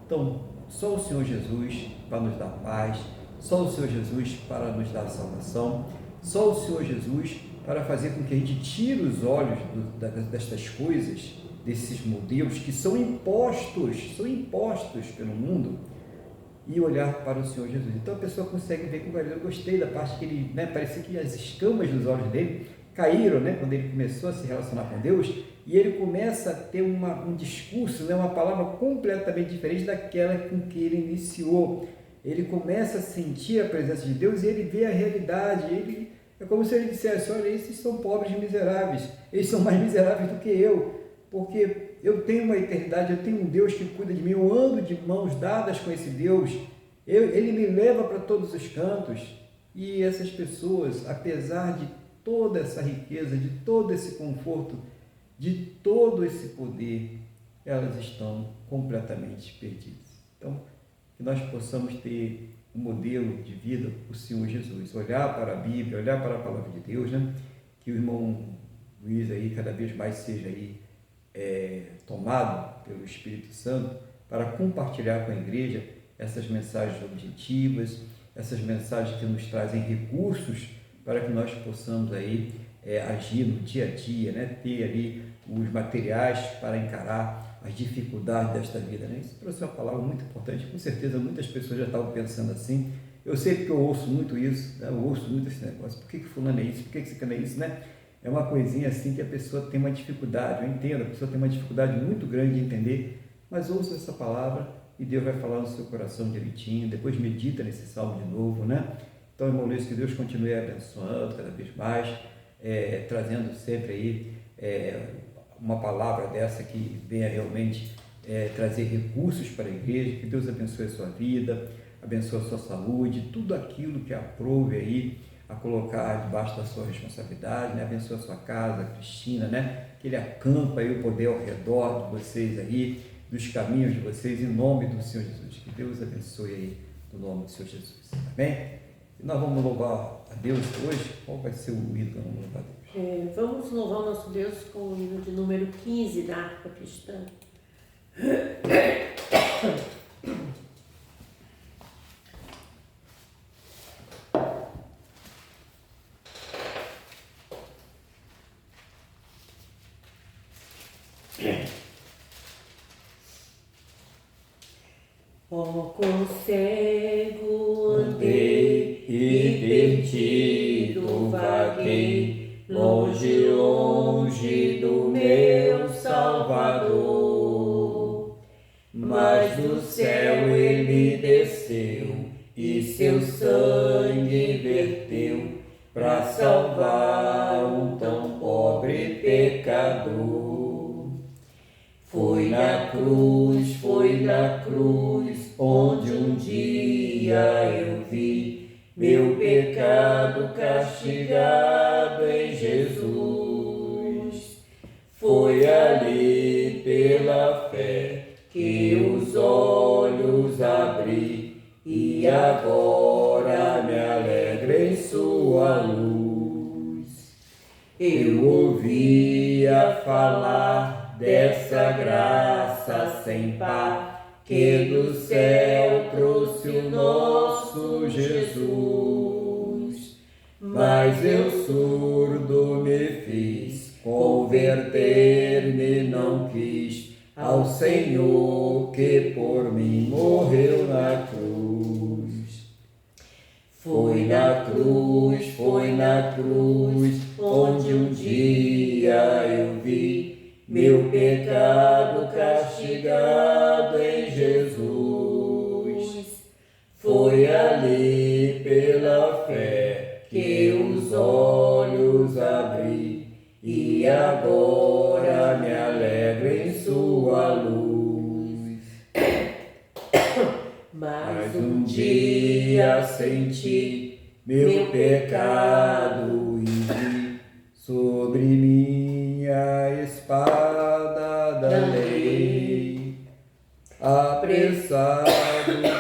Então, só o Senhor Jesus para nos dar paz, só o Senhor Jesus para nos dar salvação, só o Senhor Jesus para fazer com que a gente tire os olhos destas coisas, desses modelos que são impostos pelo mundo, e olhar para o Senhor Jesus. Então a pessoa consegue ver com eu gostei da parte que ele, né, parecia que as escamas dos olhos dele caíram, né, quando ele começou a se relacionar com Deus, e ele começa a ter um discurso, né, uma palavra completamente diferente daquela com que ele iniciou. Ele começa a sentir a presença de Deus e ele vê a realidade. É como se ele dissesse, olha, esses são pobres e miseráveis, eles são mais miseráveis do que eu, porque eu tenho uma eternidade, eu tenho um Deus que cuida de mim, eu ando de mãos dadas com esse Deus, Ele me leva para todos os cantos. E essas pessoas, apesar de toda essa riqueza, de todo esse conforto, de todo esse poder, elas estão completamente perdidas. Então, que nós possamos ter um modelo de vida, o Senhor Jesus, olhar para a Bíblia, olhar para a palavra de Deus, né? Que o irmão Luiz aí cada vez mais seja aí tomado pelo Espírito Santo para compartilhar com a igreja essas mensagens objetivas, essas mensagens que nos trazem recursos para que nós possamos aí agir no dia a dia, né? Ter ali os materiais para encarar as dificuldades desta vida, né? Isso trouxe uma palavra muito importante, com certeza muitas pessoas já estavam pensando assim. Eu sei porque eu ouço muito isso, né? Eu ouço muito esse negócio, por que fulano é isso, por que esse cara é isso, né? É uma coisinha assim que a pessoa tem uma dificuldade, eu entendo, a pessoa tem uma dificuldade muito grande de entender, mas ouça essa palavra e Deus vai falar no seu coração direitinho, depois medita nesse salmo de novo, né? Então, irmão Luiz, que Deus continue abençoando cada vez mais, trazendo sempre aí uma palavra dessa que venha realmente trazer recursos para a igreja, que Deus abençoe a sua vida, abençoe a sua saúde, tudo aquilo que aprove aí a colocar debaixo da sua responsabilidade, né? Abençoe a sua casa, a Cristina, né? Que Ele acampa aí o poder ao redor de vocês aí, dos caminhos de vocês, em nome do Senhor Jesus. Que Deus abençoe aí, no nome do Senhor Jesus. Amém? E nós vamos louvar a Deus hoje. Qual vai ser o hino que nós vamos louvar a Deus? Vamos louvar o nosso Deus com o hino de número 15 da harpa cristã. Ó, como cego andei e perdido vaguei, longe, longe do meu Salvador. Mas do céu ele desceu e seu sangue verteu para salvar um tão pobre pecador. Foi na cruz, onde um dia eu vi meu pecado castigado em Jesus. Foi ali pela fé que os olhos abri e agora me alegro em sua luz. Eu ouvia falar dessa graça sem par que do céu trouxe o nosso Jesus. Mas eu surdo me fiz, converter-me não quis ao Senhor que por mim morreu na cruz. Foi na cruz, onde um dia eu vi meu pecado castigado em Jesus. Foi ali pela fé que os olhos abri e agora me alegro em sua luz. Mas um dia senti meu pecado e vi sobre minha espada da lei. Apressado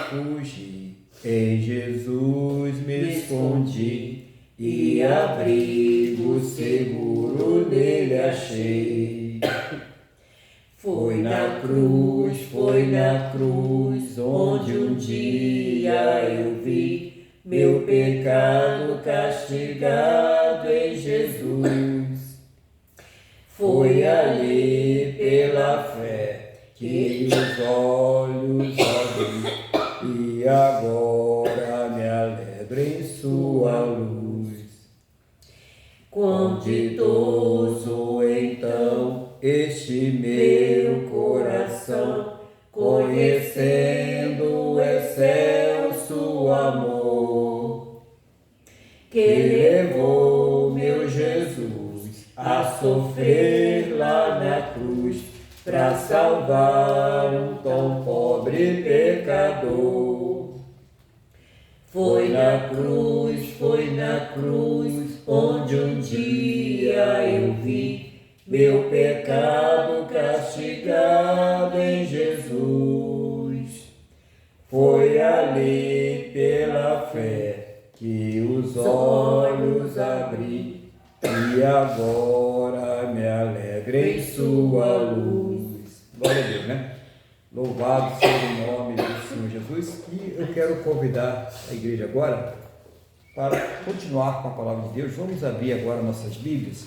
fugi, em Jesus me escondi e abrigo seguro nele achei. Foi na cruz, onde um dia eu vi meu pecado castigado em Jesus. Foi ali pela fé que os olhos abri e agora me alegro em sua luz. Quão ditoso então este meu coração, conhecendo o excelso amor, que levou meu Jesus a sofrer lá na cruz pra salvar um tão pobre pecador. Foi na cruz, onde um dia eu vi meu pecado castigado em Jesus. Foi ali pela fé que os olhos abri e agora me alegro em sua luz. Glória a Deus, né? Louvado seja o nome do Senhor Jesus. E eu quero convidar a igreja agora para continuar com a palavra de Deus. Vamos abrir agora nossas Bíblias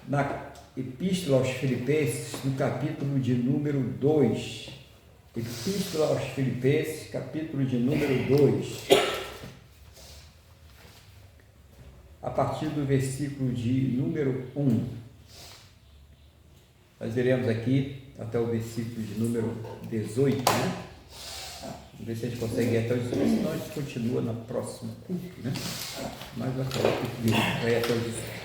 na Epístola aos Filipenses, no capítulo de número 2. Epístola aos Filipenses, capítulo de número 2. A partir do versículo de número 1. Nós iremos aqui até o versículo de número 18, né? Vamos ver se a gente consegue ir até o 18, senão a gente continua na próxima culto, né? Mas vai até o 18.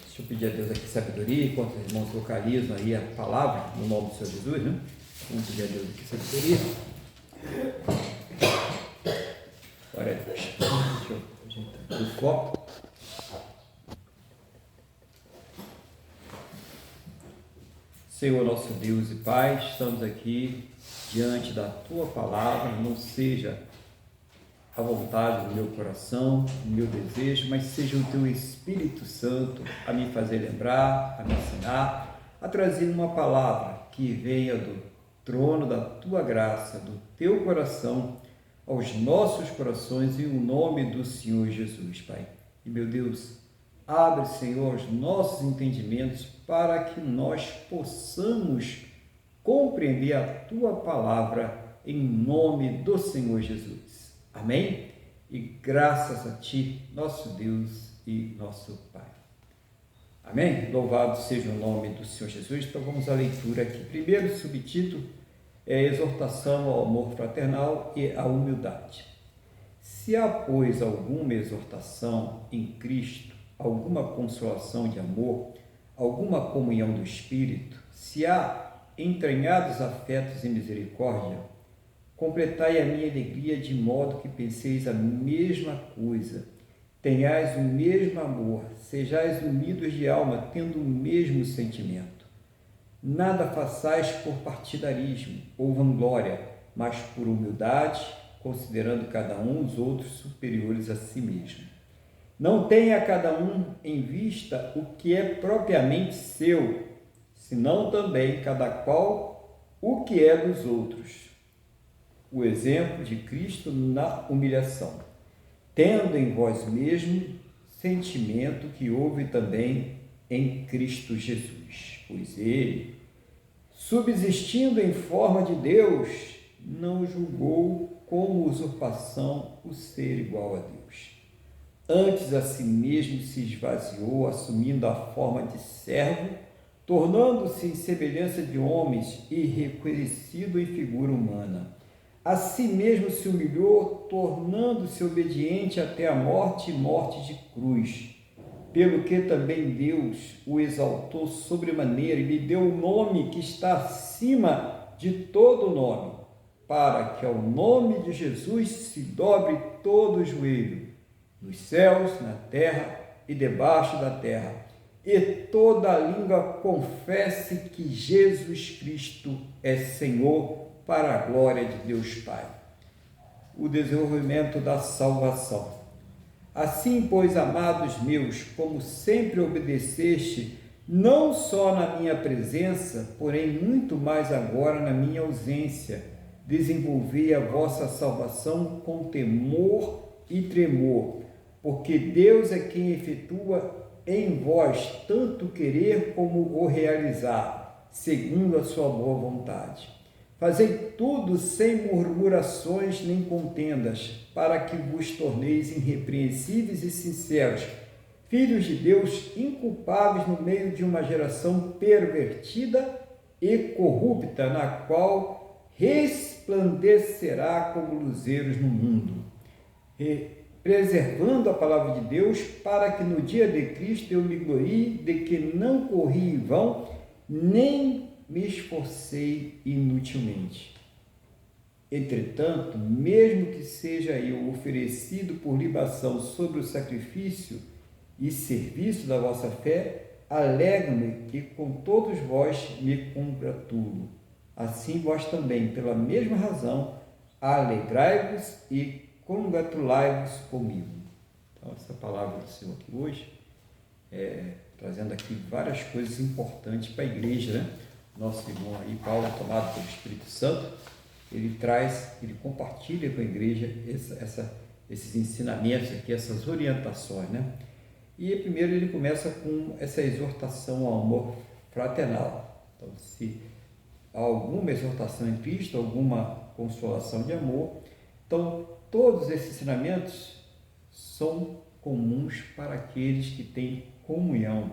Deixa eu pedir a Deus aqui sabedoria, enquanto os irmãos localizam aí a palavra, no nome do Senhor Jesus, né? Vamos pedir a Deus aqui sabedoria. Glória a Deus. Deixa eu ajeitar aqui o foco. Senhor nosso Deus e Pai, estamos aqui diante da Tua palavra, não seja a vontade do meu coração, do meu desejo, mas seja o Teu Espírito Santo a me fazer lembrar, a me ensinar, a trazer uma palavra que venha do trono da Tua graça, do Teu coração, aos nossos corações, em o nome do Senhor Jesus, Pai. E meu Deus, abre, Senhor, os nossos entendimentos para que nós possamos compreender a Tua palavra em nome do Senhor Jesus. Amém? E graças a Ti, nosso Deus e nosso Pai. Amém? Louvado seja o nome do Senhor Jesus. Então vamos à leitura aqui. Primeiro subtítulo é exortação ao amor fraternal e à humildade. Se há, pois, alguma exortação em Cristo, alguma consolação de amor, alguma comunhão do Espírito, se há entranhados afetos e misericórdia, completai a minha alegria de modo que penseis a mesma coisa, tenhais o mesmo amor, sejais unidos de alma, tendo o mesmo sentimento. Nada façais por partidarismo ou vanglória, mas por humildade, considerando cada um os outros superiores a si mesmo. Não tenha cada um em vista o que é propriamente seu, senão também cada qual o que é dos outros. O exemplo de Cristo na humilhação, tendo em vós mesmo sentimento que houve também em Cristo Jesus. Pois ele, subsistindo em forma de Deus, não julgou como usurpação o ser igual a Deus. Antes a si mesmo se esvaziou, assumindo a forma de servo, tornando-se em semelhança de homens e reconhecido em figura humana. A si mesmo se humilhou, tornando-se obediente até a morte e morte de cruz. Pelo que também Deus o exaltou sobremaneira e lhe deu o nome que está acima de todo nome, para que ao nome de Jesus se dobre todo o joelho, nos céus, na terra e debaixo da terra, e toda a língua confesse que Jesus Cristo é Senhor, para a glória de Deus Pai. O desenvolvimento da salvação. Assim, pois, amados meus, como sempre obedeceste, não só na minha presença, porém muito mais agora na minha ausência, desenvolvei a vossa salvação com temor e tremor, porque Deus é quem efetua em vós tanto querer como o realizar, segundo a sua boa vontade. Fazei tudo sem murmurações nem contendas, para que vos torneis irrepreensíveis e sinceros, filhos de Deus inculpáveis no meio de uma geração pervertida e corrupta, na qual resplandecerá como luzeiros no mundo, preservando a palavra de Deus, para que no dia de Cristo eu me glorie de que não corri em vão, nem me esforcei inutilmente. Entretanto, mesmo que seja eu oferecido por libação sobre o sacrifício e serviço da vossa fé, alegro-me que com todos vós me congratulo. Assim vós também, pela mesma razão, alegrai-vos e congratulai-vos comigo. Então, essa palavra do Senhor aqui hoje, trazendo aqui várias coisas importantes para a igreja, né? Nosso irmão aí, Paulo, tomado pelo Espírito Santo, ele compartilha com a igreja esses ensinamentos aqui, essas orientações, né? E primeiro ele começa com essa exortação ao amor fraternal. Então, se há alguma exortação em Cristo, alguma consolação de amor, então todos esses ensinamentos são comuns para aqueles que têm comunhão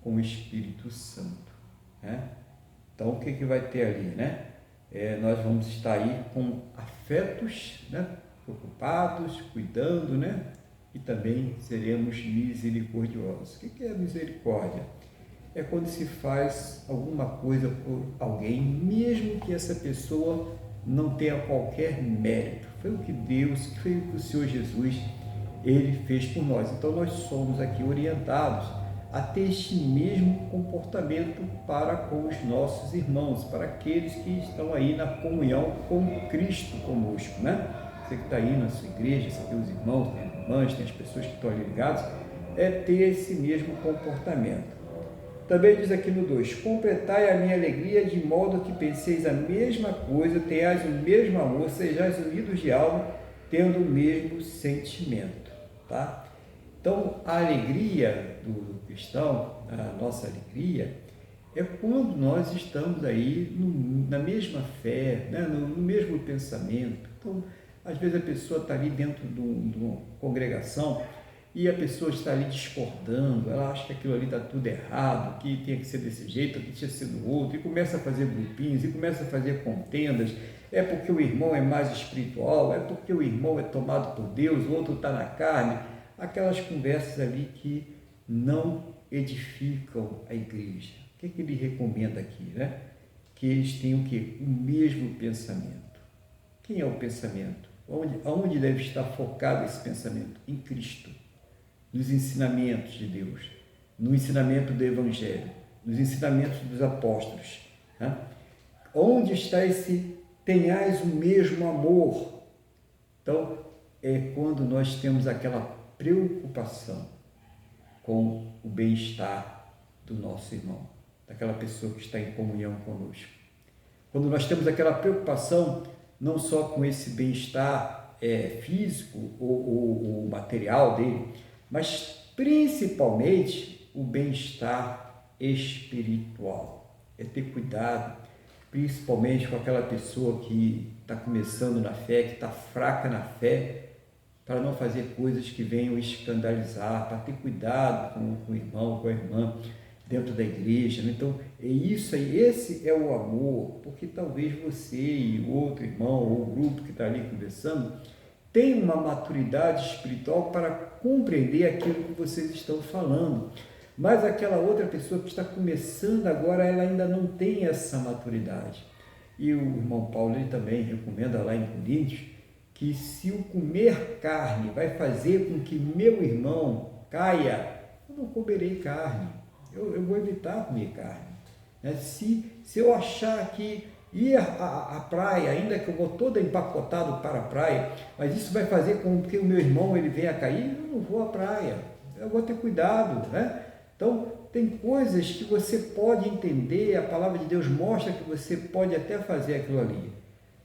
com o Espírito Santo, né? Então, o que vai ter ali, né? Nós vamos estar aí com afetos, né? Preocupados, cuidando, né? E também seremos misericordiosos. O que é misericórdia? É quando se faz alguma coisa por alguém, mesmo que essa pessoa não tenha qualquer mérito. Foi o que Deus, foi o que o Senhor Jesus, Ele fez por nós. Então, nós somos aqui orientados a ter este mesmo comportamento para com os nossos irmãos, para aqueles que estão aí na comunhão com Cristo conosco, né? Você que está aí na sua igreja, você tem os irmãos, tem as irmãs, tem as pessoas que estão ali ligadas, ter esse mesmo comportamento. Também diz aqui no 2, completai a minha alegria de modo que penseis a mesma coisa, tenhais o mesmo amor, sejais unidos de alma, tendo o mesmo sentimento, tá? Então, a alegria do cristão, a nossa alegria, é quando nós estamos aí na mesma fé, né? no mesmo pensamento. Então, às vezes a pessoa está ali dentro de uma congregação e a pessoa está ali discordando, ela acha que aquilo ali está tudo errado, que tinha que ser desse jeito, que tinha que ser do outro, e começa a fazer grupinhos, e começa a fazer contendas, é porque o irmão é mais espiritual, é porque o irmão é tomado por Deus, o outro está na carne, aquelas conversas ali que não edificam a igreja. O que ele recomenda aqui, né? Que eles tenham o quê? O mesmo pensamento. Quem é o pensamento? Aonde deve estar focado esse pensamento? Em Cristo, nos ensinamentos de Deus, no ensinamento do Evangelho, nos ensinamentos dos apóstolos, né? Onde está esse tenhais o mesmo amor? Então, é quando nós temos aquela preocupação com o bem-estar do nosso irmão, daquela pessoa que está em comunhão conosco. Quando nós temos aquela preocupação não só com esse bem-estar físico ou material dele, mas principalmente o bem-estar espiritual. É ter cuidado, principalmente com aquela pessoa que está começando na fé, que está fraca na fé, para não fazer coisas que venham escandalizar, para ter cuidado com o irmão, com a irmã dentro da igreja. Então, é isso aí, esse é o amor, porque talvez você e o outro irmão ou o grupo que está ali conversando tenham uma maturidade espiritual para compreender aquilo que vocês estão falando, mas aquela outra pessoa que está começando agora, ela ainda não tem essa maturidade. E o irmão Paulo ele também recomenda lá em Coríntios que se o comer carne vai fazer com que meu irmão caia, eu não comerei carne, eu vou evitar comer carne. Se eu achar que ir à praia, ainda que eu vou todo empacotado para a praia, mas isso vai fazer com que o meu irmão ele venha a cair, eu não vou à praia, eu vou ter cuidado, né? Então, tem coisas que você pode entender, a palavra de Deus mostra que você pode até fazer aquilo ali,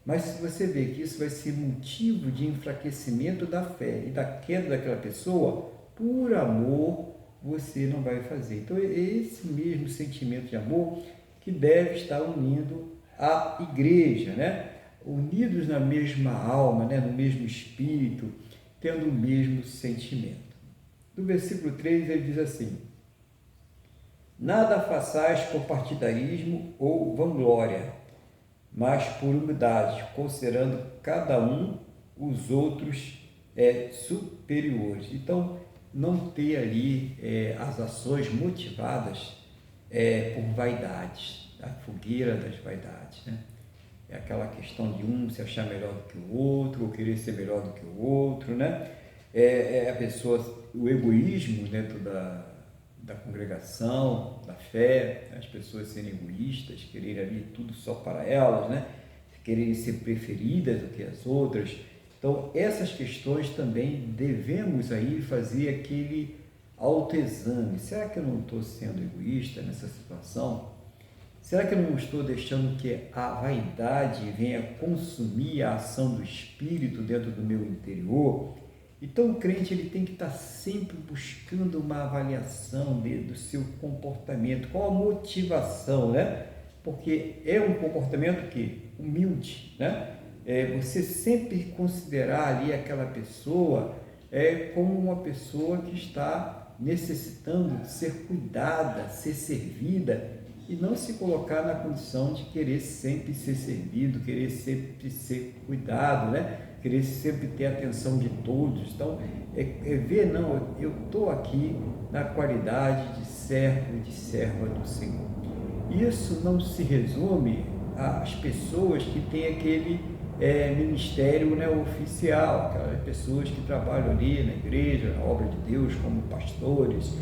mas se você vê que isso vai ser motivo de enfraquecimento da fé e da queda daquela pessoa, por amor, você não vai fazer. Então, é esse mesmo sentimento de amor que deve estar unindo a igreja, né? Unidos na mesma alma, né? No mesmo espírito, tendo o mesmo sentimento. No versículo 3 ele diz assim: nada façais por partidarismo ou vanglória, mas por humildade, considerando cada um os outros superiores. Então, não ter ali as ações motivadas por vaidades, a fogueira das vaidades, né? É aquela questão de um se achar melhor do que o outro, ou querer ser melhor do que o outro, né? A pessoa, o egoísmo dentro da congregação, da fé, as pessoas serem egoístas, quererem ali tudo só para elas, né? Quererem ser preferidas do que as outras. Então, essas questões também devemos aí fazer aquele autoexame. Será que eu não estou sendo egoísta nessa situação? Será que eu não estou deixando que a vaidade venha consumir a ação do Espírito dentro do meu interior? Então, o crente ele tem que estar sempre buscando uma avaliação do seu comportamento, qual a motivação, né? Porque é um comportamento que humilde, né? Você sempre considerar ali aquela pessoa como uma pessoa que está necessitando de ser cuidada, ser servida, e não se colocar na condição de querer sempre ser servido, querer sempre ser cuidado, né? Querer sempre ter a atenção de todos. Então, ver, não, eu estou aqui na qualidade de servo e de serva do Senhor. Isso não se resume às pessoas que têm aquele ministério, né, oficial, aquelas pessoas que trabalham ali na igreja, na obra de Deus, como pastores,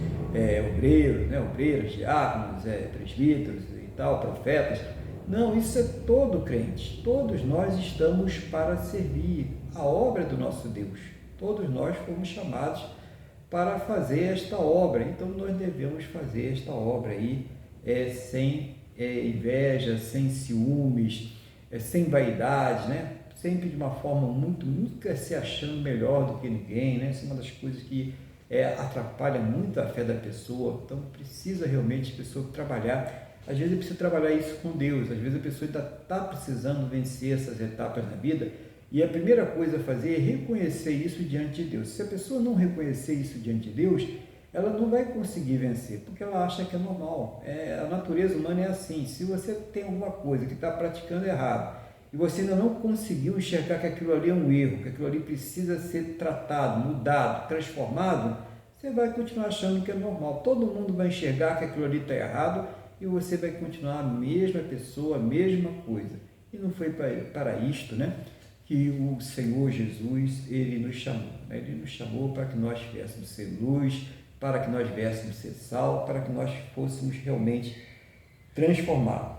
obreiros, né, obreiras, diáconos, presbíteros e tal, profetas. Não, isso é todo crente. Todos nós estamos para servir a obra do nosso Deus. Todos nós fomos chamados para fazer esta obra. Então nós devemos fazer esta obra aí sem inveja, sem ciúmes, sem vaidade, né? Sempre de uma forma nunca se achando melhor do que ninguém, né? Isso é uma das coisas que atrapalha muito a fé da pessoa. Então precisa realmente a pessoa trabalhar. Às vezes precisa trabalhar isso com Deus, às vezes a pessoa ainda está precisando vencer essas etapas na vida, e a primeira coisa a fazer é reconhecer isso diante de Deus. Se a pessoa não reconhecer isso diante de Deus, ela não vai conseguir vencer, porque ela acha que é normal. A natureza humana é assim. Se você tem alguma coisa que está praticando errado, e você ainda não conseguiu enxergar que aquilo ali é um erro, que aquilo ali precisa ser tratado, mudado, transformado, você vai continuar achando que é normal. Todo mundo vai enxergar que aquilo ali está errado, e você vai continuar a mesma pessoa, a mesma coisa. E não foi para isto, né, que o Senhor Jesus, Ele nos chamou. Né? Ele nos chamou para que nós viéssemos ser luz, para que nós viéssemos ser sal, para que nós fôssemos realmente transformados.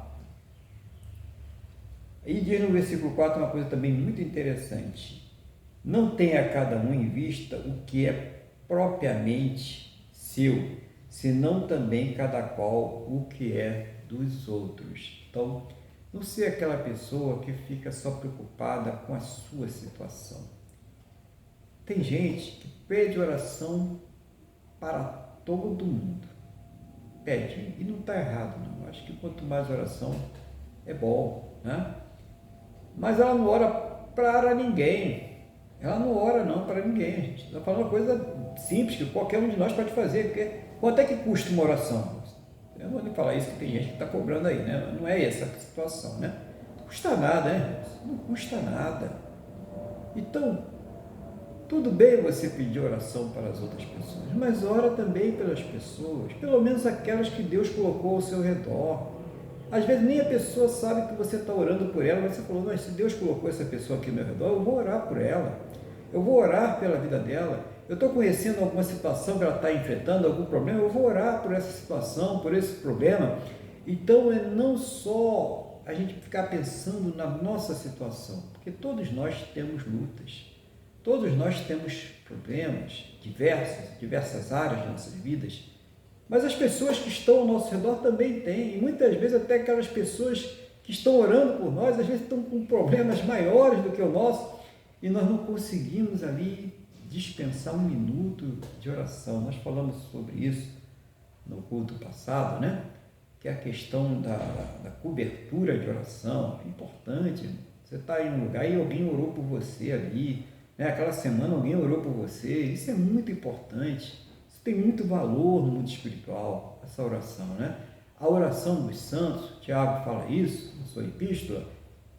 E diz no versículo 4 uma coisa também muito interessante. Não tenha cada um em vista o que é propriamente seu, senão também cada qual o que é dos outros. Então, não ser aquela pessoa que fica só preocupada com a sua situação. Tem gente que pede oração para todo mundo. Pede, e não está errado, não. Acho que quanto mais oração é bom, né? Mas ela não ora para ninguém. Ela não ora não para ninguém, gente. Está falando uma coisa simples que qualquer um de nós pode fazer, porque quanto é que custa uma oração? Eu não vou nem falar isso, que tem gente que está cobrando aí, né? Não é essa a situação, né? Não custa nada, né? Não custa nada. Então, tudo bem você pedir oração para as outras pessoas, mas ora também pelas pessoas, pelo menos aquelas que Deus colocou ao seu redor. Às vezes nem a pessoa sabe que você está orando por ela, mas você falou, mas se Deus colocou essa pessoa aqui ao meu redor, eu vou orar por ela, eu vou orar pela vida dela. Eu estou conhecendo alguma situação que ela está enfrentando, algum problema, eu vou orar por essa situação, por esse problema. Então, não só a gente ficar pensando na nossa situação, porque todos nós temos lutas, todos nós temos problemas diversas áreas de nossas vidas, mas as pessoas que estão ao nosso redor também têm, e muitas vezes até aquelas pessoas que estão orando por nós, às vezes estão com problemas maiores do que o nosso, e nós não conseguimos ali dispensar um minuto de oração. Nós falamos sobre isso no culto passado, né? Que é a questão da cobertura de oração. É importante. Você está em um lugar e alguém orou por você ali, né? Aquela semana alguém orou por você. Isso é muito importante. Isso tem muito valor no mundo espiritual, essa oração, né? A oração dos santos, Tiago fala isso na sua epístola,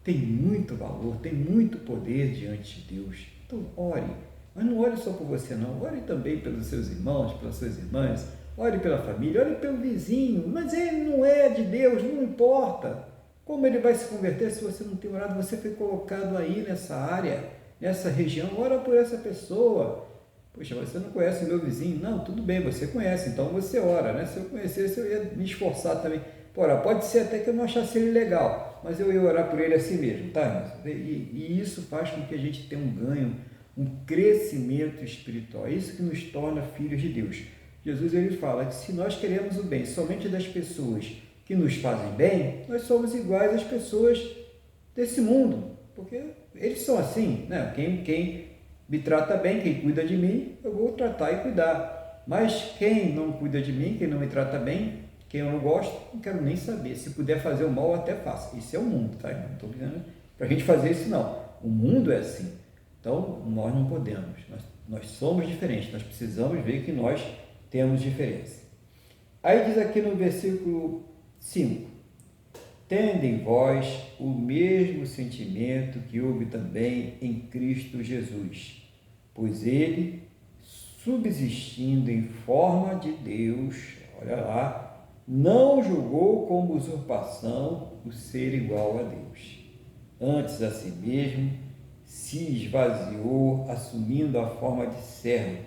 tem muito valor, tem muito poder diante de Deus. Então, ore. Mas não ore só por você, não. Ore também pelos seus irmãos, pelas suas irmãs. ore pela família, ore pelo vizinho, mas ele não é de Deus, não importa. Como ele vai se converter se você não tem orado? Você foi colocado aí nessa área, nessa região, ora por essa pessoa. Poxa, você não conhece o meu vizinho? Não, tudo bem, você conhece, então você ora, né? Se eu conhecesse, eu ia me esforçar também. Pode ser até que eu não achasse ele legal, mas eu ia orar por ele assim mesmo, tá? E isso faz com que a gente tenha um ganho, um crescimento espiritual. É isso que nos torna filhos de Deus. Jesus, ele fala que se nós queremos o bem somente das pessoas que nos fazem bem, nós somos iguais às pessoas desse mundo, porque eles são assim, né? Quem me trata bem, quem cuida de mim, eu vou tratar e cuidar. Mas quem não cuida de mim, quem não me trata bem, quem eu não gosto, não quero nem saber. Se puder fazer o mal, eu até faço. Isso é o mundo, tá? Não estou dizendo para a gente fazer isso, não. O mundo é assim. Então, nós não podemos. Nós somos diferentes. Nós precisamos ver que nós temos diferença. Aí diz aqui no versículo 5: tende em vós o mesmo sentimento que houve também em Cristo Jesus, pois ele, subsistindo em forma de Deus, olha lá, não julgou como usurpação o ser igual a Deus. Antes, a si mesmo, se esvaziou, assumindo a forma de servo,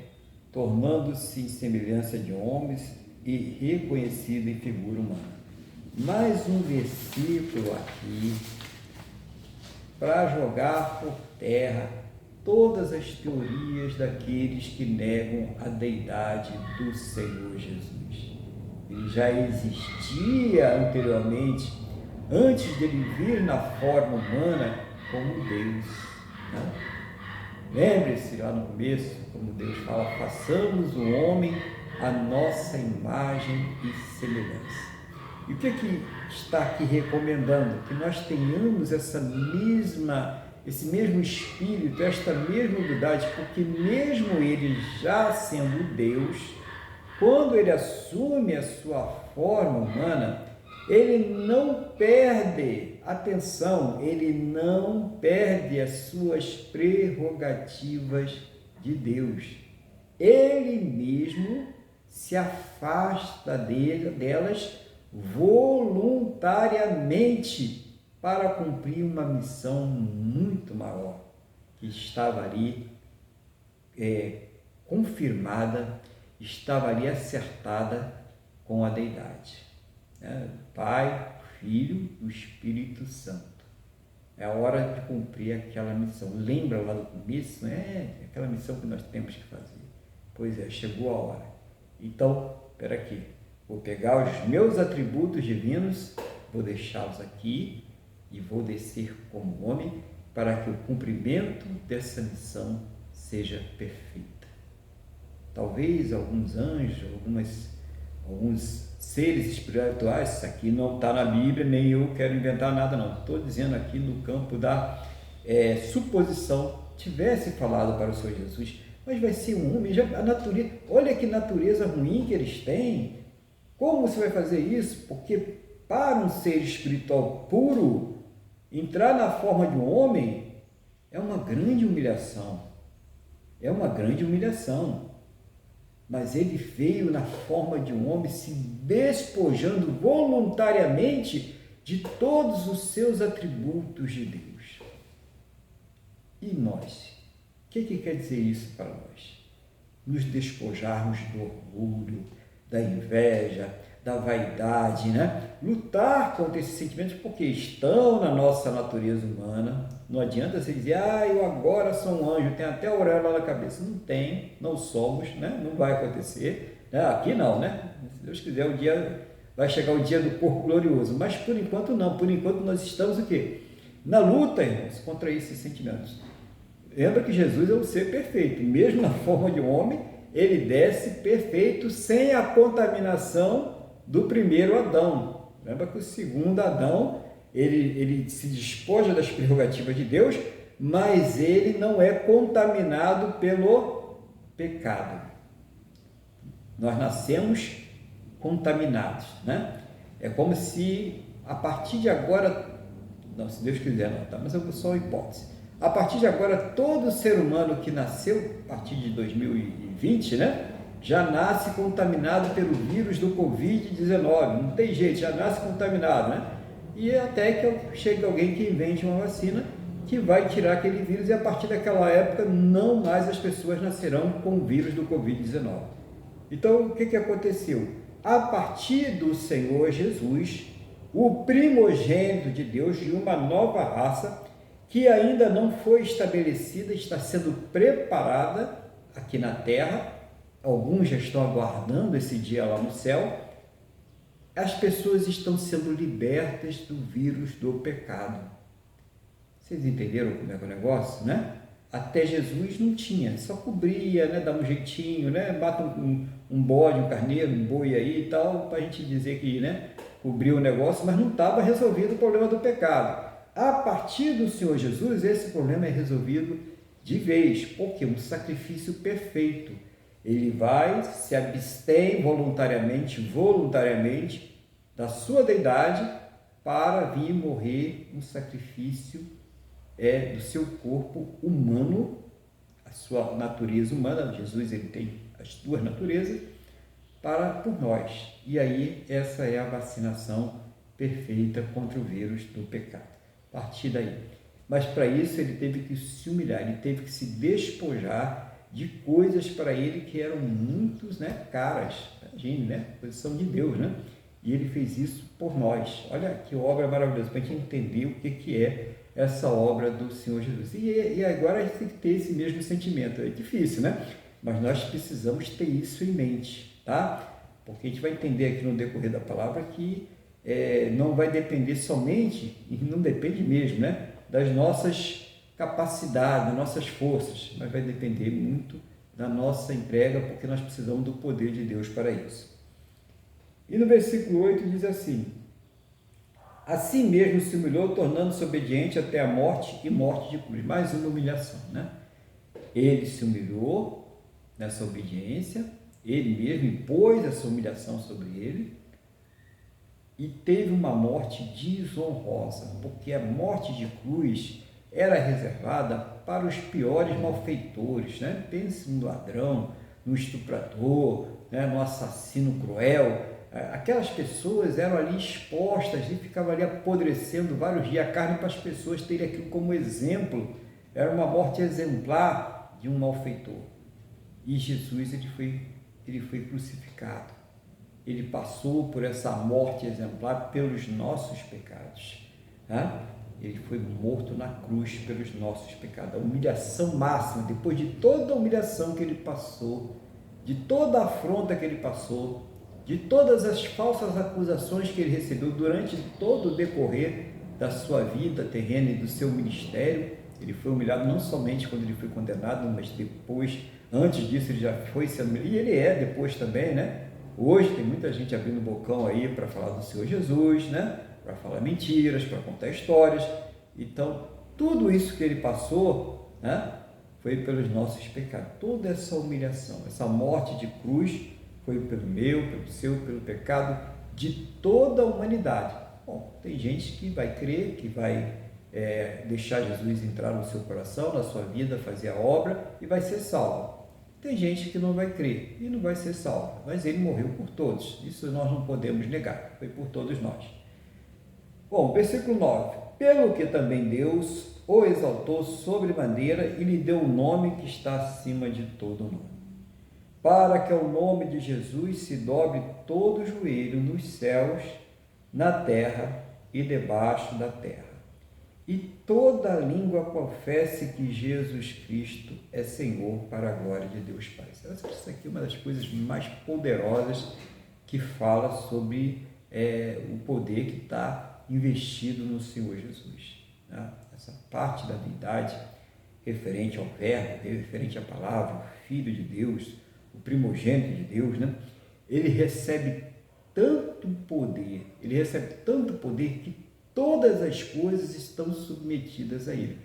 tornando-se em semelhança de homens e reconhecido em figura humana. Mais um versículo aqui para jogar por terra todas as teorias daqueles que negam a deidade do Senhor Jesus. Ele já existia anteriormente, antes dele vir na forma humana como Deus, né? Lembre-se lá no começo, como Deus fala, façamos o homem a nossa imagem e semelhança. E o que está aqui recomendando? Que nós tenhamos esse mesmo espírito, esta mesma humildade, porque mesmo ele já sendo Deus, quando ele assume a sua forma humana, ele não perde atenção, ele não perde as suas prerrogativas de Deus. Ele mesmo se afasta delas voluntariamente para cumprir uma missão muito maior, que estava ali confirmada, estava ali acertada com a deidade. Pai, Filho e o Espírito Santo. É a hora de cumprir aquela missão. Lembra lá do começo? Aquela missão que nós temos que fazer. Pois é, chegou a hora. Então, espera aqui. Vou pegar os meus atributos divinos, vou deixá-los aqui e vou descer como homem para que o cumprimento dessa missão seja perfeita. Talvez alguns anjos, alguns seres espirituais, isso aqui não está na Bíblia, nem eu quero inventar nada não, estou dizendo aqui no campo da suposição, tivesse falado para o Senhor Jesus, mas vai ser um homem, a natureza, olha que natureza ruim que eles têm. Como você vai fazer isso? Porque para um ser espiritual puro, entrar na forma de um homem é uma grande humilhação. É uma grande humilhação. Mas ele veio na forma de um homem, se despojando voluntariamente de todos os seus atributos de Deus. E nós? O que quer dizer isso para nós? Nos despojarmos do orgulho, da inveja, da vaidade, né? Lutar contra esses sentimentos porque estão na nossa natureza humana. Não adianta você dizer, eu agora sou um anjo, tem até auréola na cabeça. Não tem, não somos, né? Não vai acontecer. Aqui não, né? Se Deus quiser, vai chegar o dia do corpo glorioso. Mas por enquanto não. Por enquanto nós estamos o quê? Na luta, irmãos, contra esses sentimentos. Lembra que Jesus é um ser perfeito. E mesmo na forma de um homem, ele desce perfeito, sem a contaminação do primeiro Adão. Lembra que o segundo Adão, ele se despoja das prerrogativas de Deus, mas ele não é contaminado pelo pecado. Nós nascemos contaminados, né? É como se, a partir de agora, não, se Deus quiser não, tá? Mas é só uma hipótese. A partir de agora, todo ser humano que nasceu, a partir de 2020, né? já nasce contaminado pelo vírus do Covid-19. Não tem jeito, já nasce contaminado, né? E até que chegue alguém que invente uma vacina que vai tirar aquele vírus, e a partir daquela época não mais as pessoas nascerão com o vírus do Covid-19. Então, o que aconteceu? A partir do Senhor Jesus, o primogênito de Deus, de uma nova raça que ainda não foi estabelecida, está sendo preparada aqui na Terra. Alguns já estão aguardando esse dia lá no céu. As pessoas estão sendo libertas do vírus do pecado. Vocês entenderam como é que é o negócio, né? Até Jesus não tinha, só cobria, né? Dá um jeitinho, né? Bata um bode, um carneiro, um boi aí e tal, para a gente dizer que, né, cobriu o negócio, mas não estava resolvido o problema do pecado. A partir do Senhor Jesus, esse problema é resolvido de vez, porque um sacrifício perfeito. Ele vai, se abstém voluntariamente da sua deidade para vir morrer um sacrifício do seu corpo humano, a sua natureza humana. Jesus, ele tem as duas naturezas por nós. E aí essa é a vacinação perfeita contra o vírus do pecado. A partir daí. Mas para isso ele teve que se humilhar, ele teve que se despojar de coisas para ele que eram muito, né, caras. Imagine, né? Posição de Deus, né? E ele fez isso por nós. Olha que obra maravilhosa, para a gente entender o que é essa obra do Senhor Jesus. E agora a gente tem que ter esse mesmo sentimento. É difícil, né? Mas nós precisamos ter isso em mente, tá? Porque a gente vai entender aqui no decorrer da palavra que não vai depender somente, e não depende mesmo, né, das nossas capacidades, das nossas forças, mas vai depender muito da nossa entrega, porque nós precisamos do poder de Deus para isso. E no versículo 8 diz assim: assim mesmo se humilhou, tornando-se obediente até a morte, e morte de cruz. Mais uma humilhação, né? Ele se humilhou nessa obediência, ele mesmo impôs essa humilhação sobre ele, e teve uma morte desonrosa, porque a morte de cruz era reservada para os piores malfeitores, né? Pense no ladrão, no estuprador, né? No assassino cruel. Aquelas pessoas eram ali expostas e ficavam ali apodrecendo vários dias a carne para as pessoas terem aquilo como exemplo. Era uma morte exemplar de um malfeitor. E Jesus, ele foi crucificado. Ele passou por essa morte exemplar pelos nossos pecados, né? Ele foi morto na cruz pelos nossos pecados. A humilhação máxima, depois de toda a humilhação que ele passou, de toda a afronta que ele passou, de todas as falsas acusações que ele recebeu durante todo o decorrer da sua vida terrena e do seu ministério, ele foi humilhado não somente quando ele foi condenado, mas depois, antes disso ele já foi sendo humilhado, e ele depois também, né? Hoje tem muita gente abrindo bocão aí para falar do Senhor Jesus, né? Para falar mentiras, para contar histórias. Então, tudo isso que ele passou, né, foi pelos nossos pecados. Toda essa humilhação, essa morte de cruz, foi pelo meu, pelo seu, pelo pecado de toda a humanidade. Bom, tem gente que vai crer, que vai deixar Jesus entrar no seu coração, na sua vida, fazer a obra e vai ser salvo. Tem gente que não vai crer e não vai ser salvo, mas ele morreu por todos. Isso nós não podemos negar, foi por todos nós. Bom, versículo 9. Pelo que também Deus o exaltou sobremaneira e lhe deu o nome que está acima de todo nome, para que ao nome de Jesus se dobre todo o joelho nos céus, na terra e debaixo da terra, e toda língua confesse que Jesus Cristo é Senhor, para a glória de Deus Pai. Isso aqui é uma das coisas mais poderosas que fala sobre o poder que está investido no Senhor Jesus, né? Essa parte da deidade referente ao Verbo, referente à palavra, o Filho de Deus, o primogênito de Deus, né? Ele recebe tanto poder que todas as coisas estão submetidas a ele,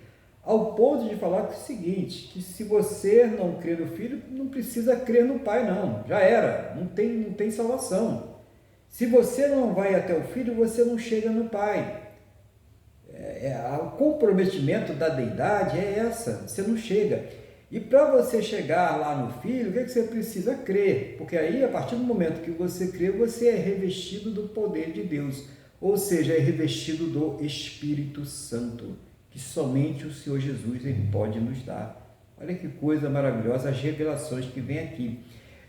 ao ponto de falar que é o seguinte, que se você não crê no Filho, não precisa crer no Pai não, já era, não tem salvação. Se você não vai até o Filho, você não chega no Pai. O comprometimento da deidade é essa, você não chega. E para você chegar lá no Filho, o que você precisa? Crer. Porque aí, a partir do momento que você crê, você é revestido do poder de Deus. Ou seja, é revestido do Espírito Santo, que somente o Senhor Jesus ele pode nos dar. Olha que coisa maravilhosa, as revelações que vem aqui.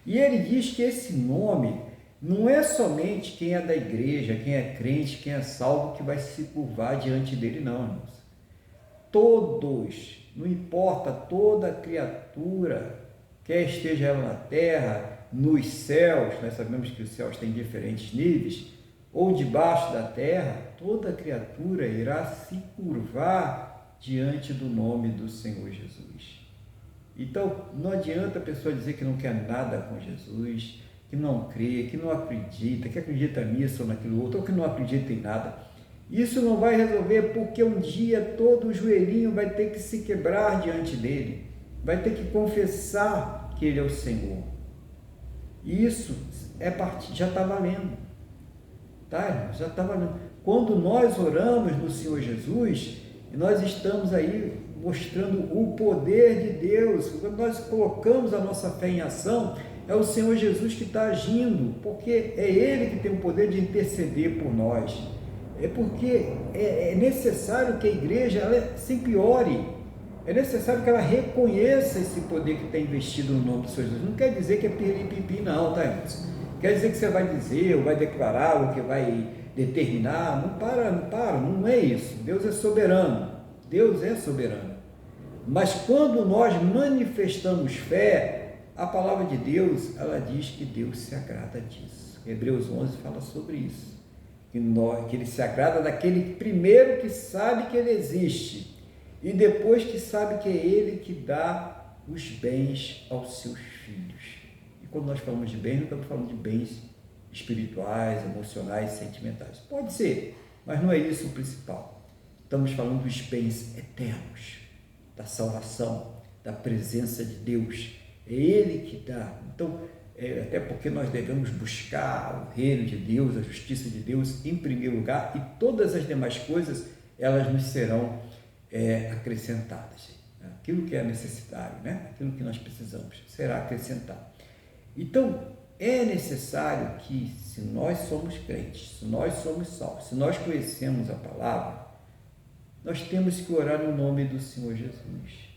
E ele diz que esse nome não é somente quem é da igreja, quem é crente, quem é salvo, que vai se curvar diante dele, não, irmãos. Todos, não importa, toda criatura, quer esteja ela na terra, nos céus, nós sabemos que os céus têm diferentes níveis, ou debaixo da terra, toda criatura irá se curvar diante do nome do Senhor Jesus. Então, não adianta a pessoa dizer que não quer nada com Jesus, que não crê, que não acredita, que acredita nisso ou naquilo outro, ou que não acredita em nada. Isso não vai resolver, porque um dia todo o joelhinho vai ter que se quebrar diante dele, vai ter que confessar que ele é o Senhor. E isso já está valendo, tá? Já está valendo. Quando nós oramos no Senhor Jesus, nós estamos aí mostrando o poder de Deus. Quando nós colocamos a nossa fé em ação, é o Senhor Jesus que está agindo, porque é Ele que tem o poder de interceder por nós. É porque é necessário que a igreja ela sempre ore, é necessário que ela reconheça esse poder que está investido no nome do Senhor Jesus. Não quer dizer que é piriripipi, não, tá, irmãos? Quer dizer que você vai dizer, ou vai declarar, ou que vai determinar. Não é isso. Deus é soberano. Deus é soberano. Mas quando nós manifestamos fé, a palavra de Deus, ela diz que Deus se agrada disso. Hebreus 11 fala sobre isso. Que ele se agrada daquele primeiro que sabe que ele existe e depois que sabe que é ele que dá os bens aos seus filhos. E quando nós falamos de bens, não estamos falando de bens espirituais, emocionais, sentimentais. Pode ser, mas não é isso o principal. Estamos falando dos bens eternos, da salvação, da presença de Deus. É Ele que dá. Então, até porque nós devemos buscar o reino de Deus, a justiça de Deus em primeiro lugar, e todas as demais coisas, elas nos serão acrescentadas. Aquilo que é necessário, né? Aquilo que nós precisamos, será acrescentado. Então, é necessário que, se nós somos crentes, se nós somos salvos, se nós conhecemos a palavra, nós temos que orar no nome do Senhor Jesus.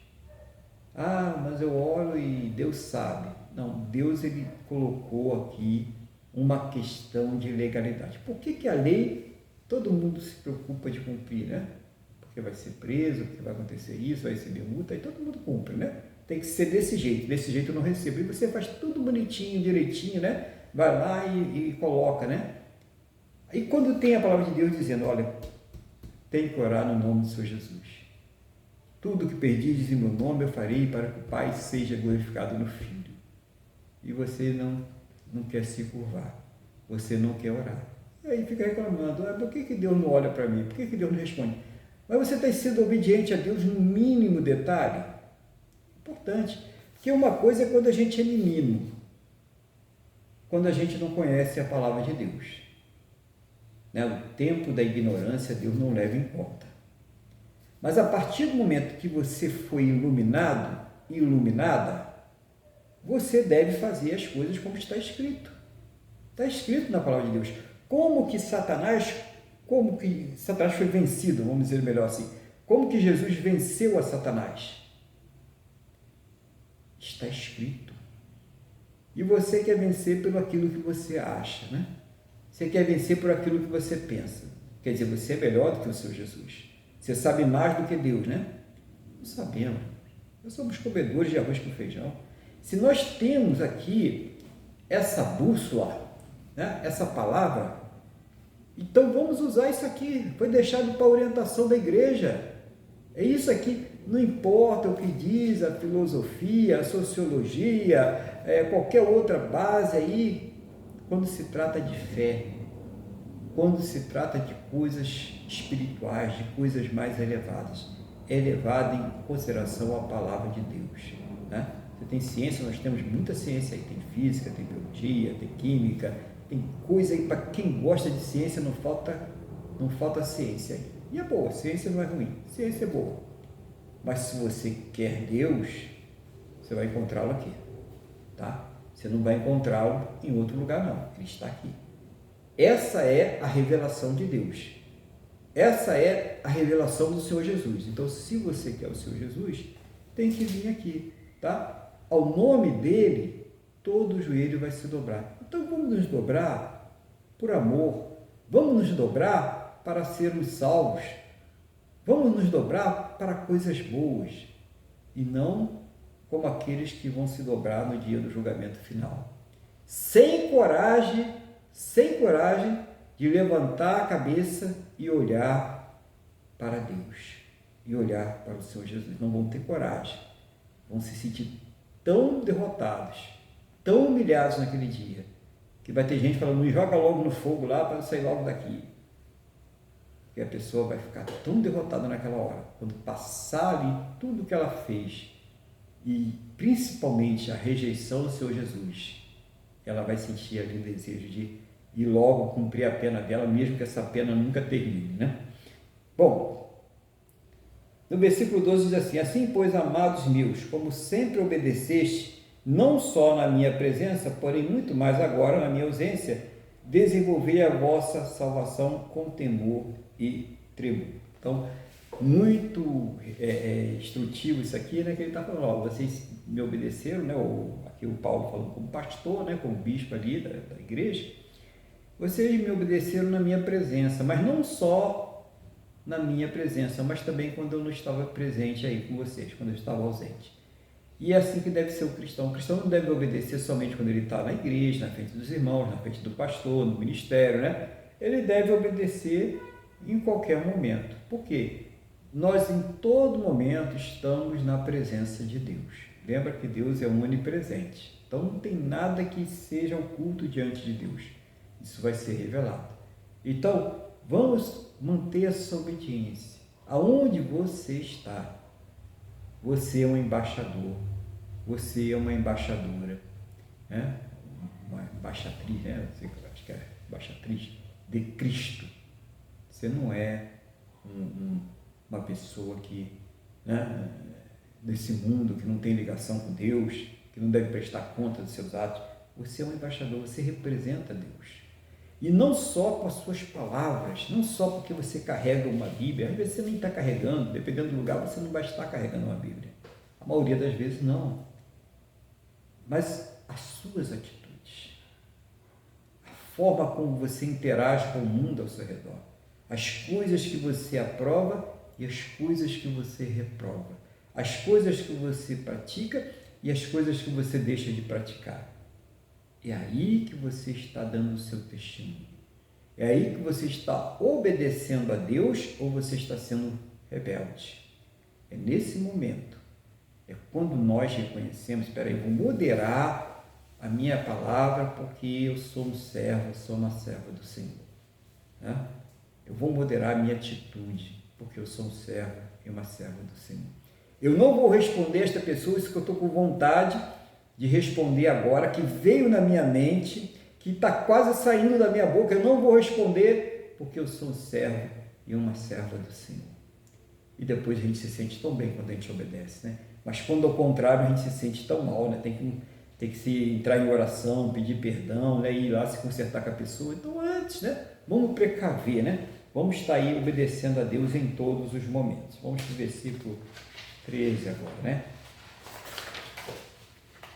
Ah, mas eu oro e Deus sabe. Não, Deus ele colocou aqui uma questão de legalidade. Por que a lei todo mundo se preocupa de cumprir, né? Porque vai ser preso, porque vai acontecer isso, vai receber multa, e todo mundo cumpre, né? Tem que ser desse jeito eu não recebo. E você faz tudo bonitinho, direitinho, né? Vai lá e coloca, né? E quando tem a palavra de Deus dizendo, olha, tem que orar no nome do Senhor Jesus. Tudo que perdides em meu nome eu farei para que o Pai seja glorificado no Filho. E você não quer se curvar, você não quer orar. E aí fica reclamando, por que Deus não olha para mim? Por que Deus não responde? Mas você está sendo obediente a Deus no mínimo detalhe? Importante. Porque uma coisa é quando a gente é menino, quando a gente não conhece a palavra de Deus. Né? O tempo da ignorância Deus não leva em conta. Mas a partir do momento que você foi iluminado, iluminada, você deve fazer as coisas como está escrito. Está escrito na palavra de Deus. Como que Satanás foi vencido, vamos dizer melhor assim. Como que Jesus venceu a Satanás? Está escrito. E você quer vencer pelo aquilo que você acha, né? Você quer vencer por aquilo que você pensa. Quer dizer, você é melhor do que o seu Jesus. Você sabe mais do que Deus, né? Não sabemos. Nós somos comedores de arroz com feijão. Se nós temos aqui essa bússola, né? Essa palavra, então vamos usar isso aqui. Foi deixado para a orientação da igreja. É isso aqui. Não importa o que diz a filosofia, a sociologia, qualquer outra base aí, quando se trata de fé, quando se trata de coisas espirituais, de coisas mais elevadas, é levada em consideração a palavra de Deus, né? Você tem ciência, nós temos muita ciência aí, tem física, tem biologia, tem química, tem coisa aí para quem gosta de ciência, não falta ciência aí. E é boa, ciência não é ruim, ciência é boa. Mas se você quer Deus, você vai encontrá-lo aqui, tá? Você não vai encontrá-lo em outro lugar, não. Ele está aqui. Essa é a revelação de Deus. Essa é a revelação do Senhor Jesus. Então, se você quer o Senhor Jesus, tem que vir aqui, tá? Ao nome dele, todo joelho vai se dobrar. Então, vamos nos dobrar por amor. Vamos nos dobrar para sermos salvos. Vamos nos dobrar para coisas boas. E não como aqueles que vão se dobrar no dia do julgamento final. Sem coragem de levantar a cabeça e olhar para Deus, e olhar para o Senhor Jesus. Não vão ter coragem, vão se sentir tão derrotados, tão humilhados naquele dia, que vai ter gente falando, me joga logo no fogo lá para eu sair logo daqui. E a pessoa vai ficar tão derrotada naquela hora, quando passar ali tudo que ela fez, e principalmente a rejeição do Senhor Jesus, ela vai sentir ali o desejo de ir logo cumprir a pena dela, mesmo que essa pena nunca termine, né? Bom, no versículo 12 diz assim, assim, pois, amados meus, como sempre obedeceste, não só na minha presença, porém muito mais agora na minha ausência, desenvolvei a vossa salvação com temor e tremor. Então, muito instrutivo isso aqui, né, que ele está falando, ó, vocês me obedeceram, né, aqui o Paulo falando como pastor, né, como bispo ali da igreja, vocês me obedeceram na minha presença, mas não só na minha presença, mas também quando eu não estava presente aí com vocês, quando eu estava ausente. E é assim que deve ser o cristão. O cristão não deve obedecer somente quando ele está na igreja, na frente dos irmãos, na frente do pastor, no ministério, né? Ele deve obedecer em qualquer momento. Por quê? Nós em todo momento estamos na presença de Deus. Lembra que Deus é onipresente. Então não tem nada que seja oculto diante de Deus. Isso vai ser revelado. Então, vamos manter essa obediência. Aonde você está, você é um embaixador, você é uma embaixadora, né? Uma embaixatriz, né? Acho que é embaixatriz de Cristo. Você não é uma pessoa que, né, desse mundo, que não tem ligação com Deus, que não deve prestar conta dos seus atos. Você é um embaixador, você representa Deus. E não só com as suas palavras, não só porque você carrega uma Bíblia, às vezes você nem está carregando, dependendo do lugar você não vai estar carregando uma Bíblia. A maioria das vezes não. Mas as suas atitudes, a forma como você interage com o mundo ao seu redor, as coisas que você aprova e as coisas que você reprova, as coisas que você pratica e as coisas que você deixa de praticar. É aí que você está dando o seu testemunho. É aí que você está obedecendo a Deus ou você está sendo rebelde. É nesse momento. É quando nós reconhecemos, espera aí, vou moderar a minha palavra porque eu sou um servo, eu sou uma serva do Senhor. Né? Eu vou moderar a minha atitude porque eu sou um servo e uma serva do Senhor. Eu não vou responder a esta pessoa isso que eu estou com vontade de responder agora, que veio na minha mente, que está quase saindo da minha boca, eu não vou responder, porque eu sou um servo e uma serva do Senhor. E depois a gente se sente tão bem quando a gente obedece, né? Mas quando ao contrário, a gente se sente tão mal, né? Tem que se entrar em oração, pedir perdão, né? Ir lá se consertar com a pessoa. Então antes, né? Vamos precaver, né? Vamos estar aí obedecendo a Deus em todos os momentos. Vamos para o versículo 13 agora, né?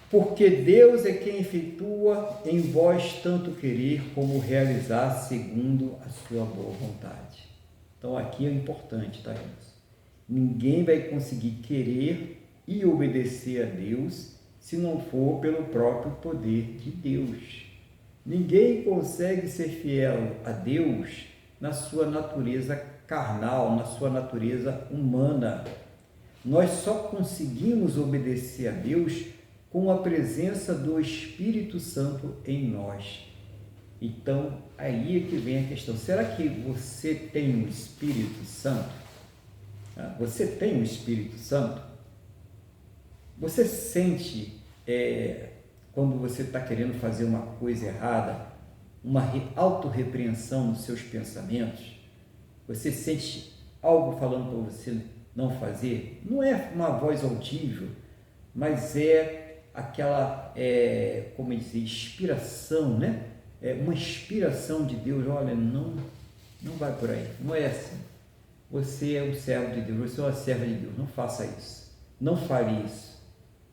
Porque Deus é quem efetua em vós tanto querer como realizar segundo a sua boa vontade. Então aqui é importante, tá, irmãos? Ninguém vai conseguir querer e obedecer a Deus se não for pelo próprio poder de Deus. Ninguém consegue ser fiel a Deus na sua natureza carnal, na sua natureza humana. Nós só conseguimos obedecer a Deus com a presença do Espírito Santo em nós. Então, aí é que vem a questão. Será que você tem o Espírito Santo? Você tem o Espírito Santo? Você sente, quando você está querendo fazer uma coisa errada, uma autorrepreensão nos seus pensamentos? Você sente algo falando para você não fazer? Não é uma voz audível, mas é aquela, como dizer, inspiração, né? É uma inspiração de Deus. Olha, não vai por aí, não é assim. Você é um servo de Deus, você é uma serva de Deus, não faça isso, não fale isso,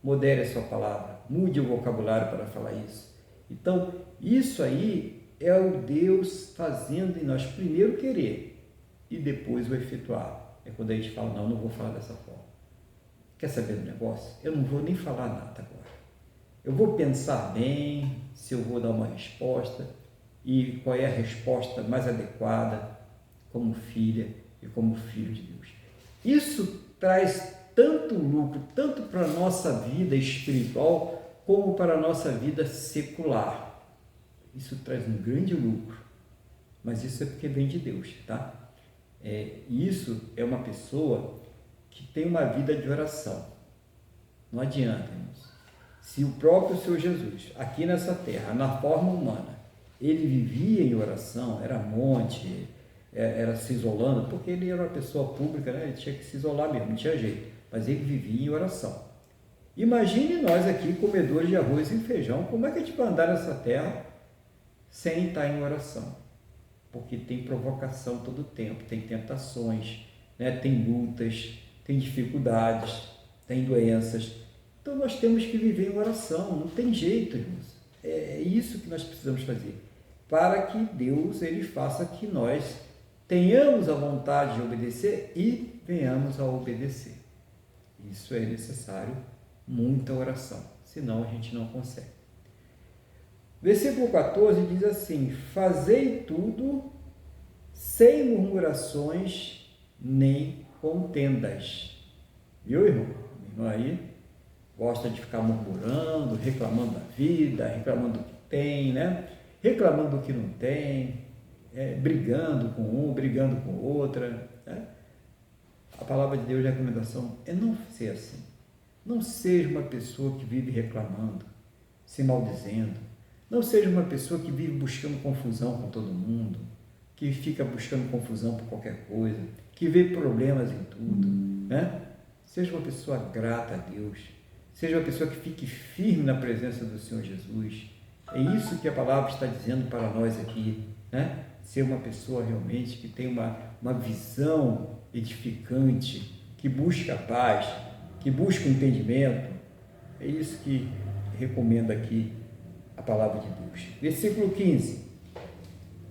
modere a sua palavra, mude o vocabulário para falar isso. Então, isso aí é o Deus fazendo em nós primeiro querer e depois o efetuar. É quando a gente fala, não vou falar dessa forma. Quer saber do negócio? Eu não vou nem falar nada agora. Eu vou pensar bem se eu vou dar uma resposta e qual é a resposta mais adequada como filha e como filho de Deus. Isso traz tanto lucro, tanto para a nossa vida espiritual, como para a nossa vida secular. Isso traz um grande lucro, mas isso é porque vem de Deus, tá? Isso é uma pessoa que tem uma vida de oração. Não adianta, irmãos. Se o próprio Senhor Jesus, aqui nessa terra, na forma humana, ele vivia em oração, era monte, era se isolando, porque ele era uma pessoa pública, né? Ele tinha que se isolar mesmo, não tinha jeito, mas ele vivia em oração. Imagine nós aqui, comedores de arroz e feijão, como é que a gente vai andar nessa terra sem estar em oração? Porque tem provocação todo o tempo, tem tentações, né? Tem lutas, tem dificuldades, tem doenças. Então nós temos que viver em oração, não tem jeito, irmãos. É isso que nós precisamos fazer, para que Deus ele faça que nós tenhamos a vontade de obedecer e venhamos a obedecer. Isso é necessário muita oração, senão a gente não consegue. Versículo 14 diz assim: fazei tudo sem murmurações nem contendas. Viu, irmão? Irmão aí gosta de ficar murmurando, reclamando da vida, reclamando do que tem, né? Reclamando do que não tem, brigando com um, brigando com outra, né? A palavra de Deus, a recomendação é não ser assim. Não seja uma pessoa que vive reclamando, se maldizendo. Não seja uma pessoa que vive buscando confusão com todo mundo, que fica buscando confusão por qualquer coisa, que vê problemas em tudo, né? Seja uma pessoa grata a Deus. Seja uma pessoa que fique firme na presença do Senhor Jesus. É isso que a palavra está dizendo para nós aqui, né? Ser uma pessoa realmente que tem uma visão edificante, que busca a paz, que busca o entendimento. É isso que recomenda aqui a palavra de Deus. Versículo 15.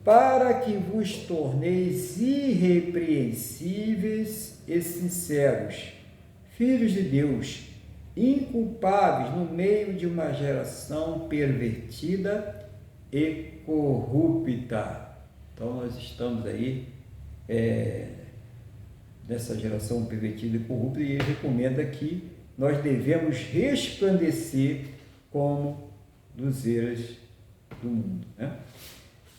Para que vos torneis irrepreensíveis e sinceros, filhos de Deus, inculpáveis no meio de uma geração pervertida e corrupta. Então nós estamos aí nessa geração pervertida e corrupta, e ele recomenda que nós devemos resplandecer como luzeiras do mundo, né?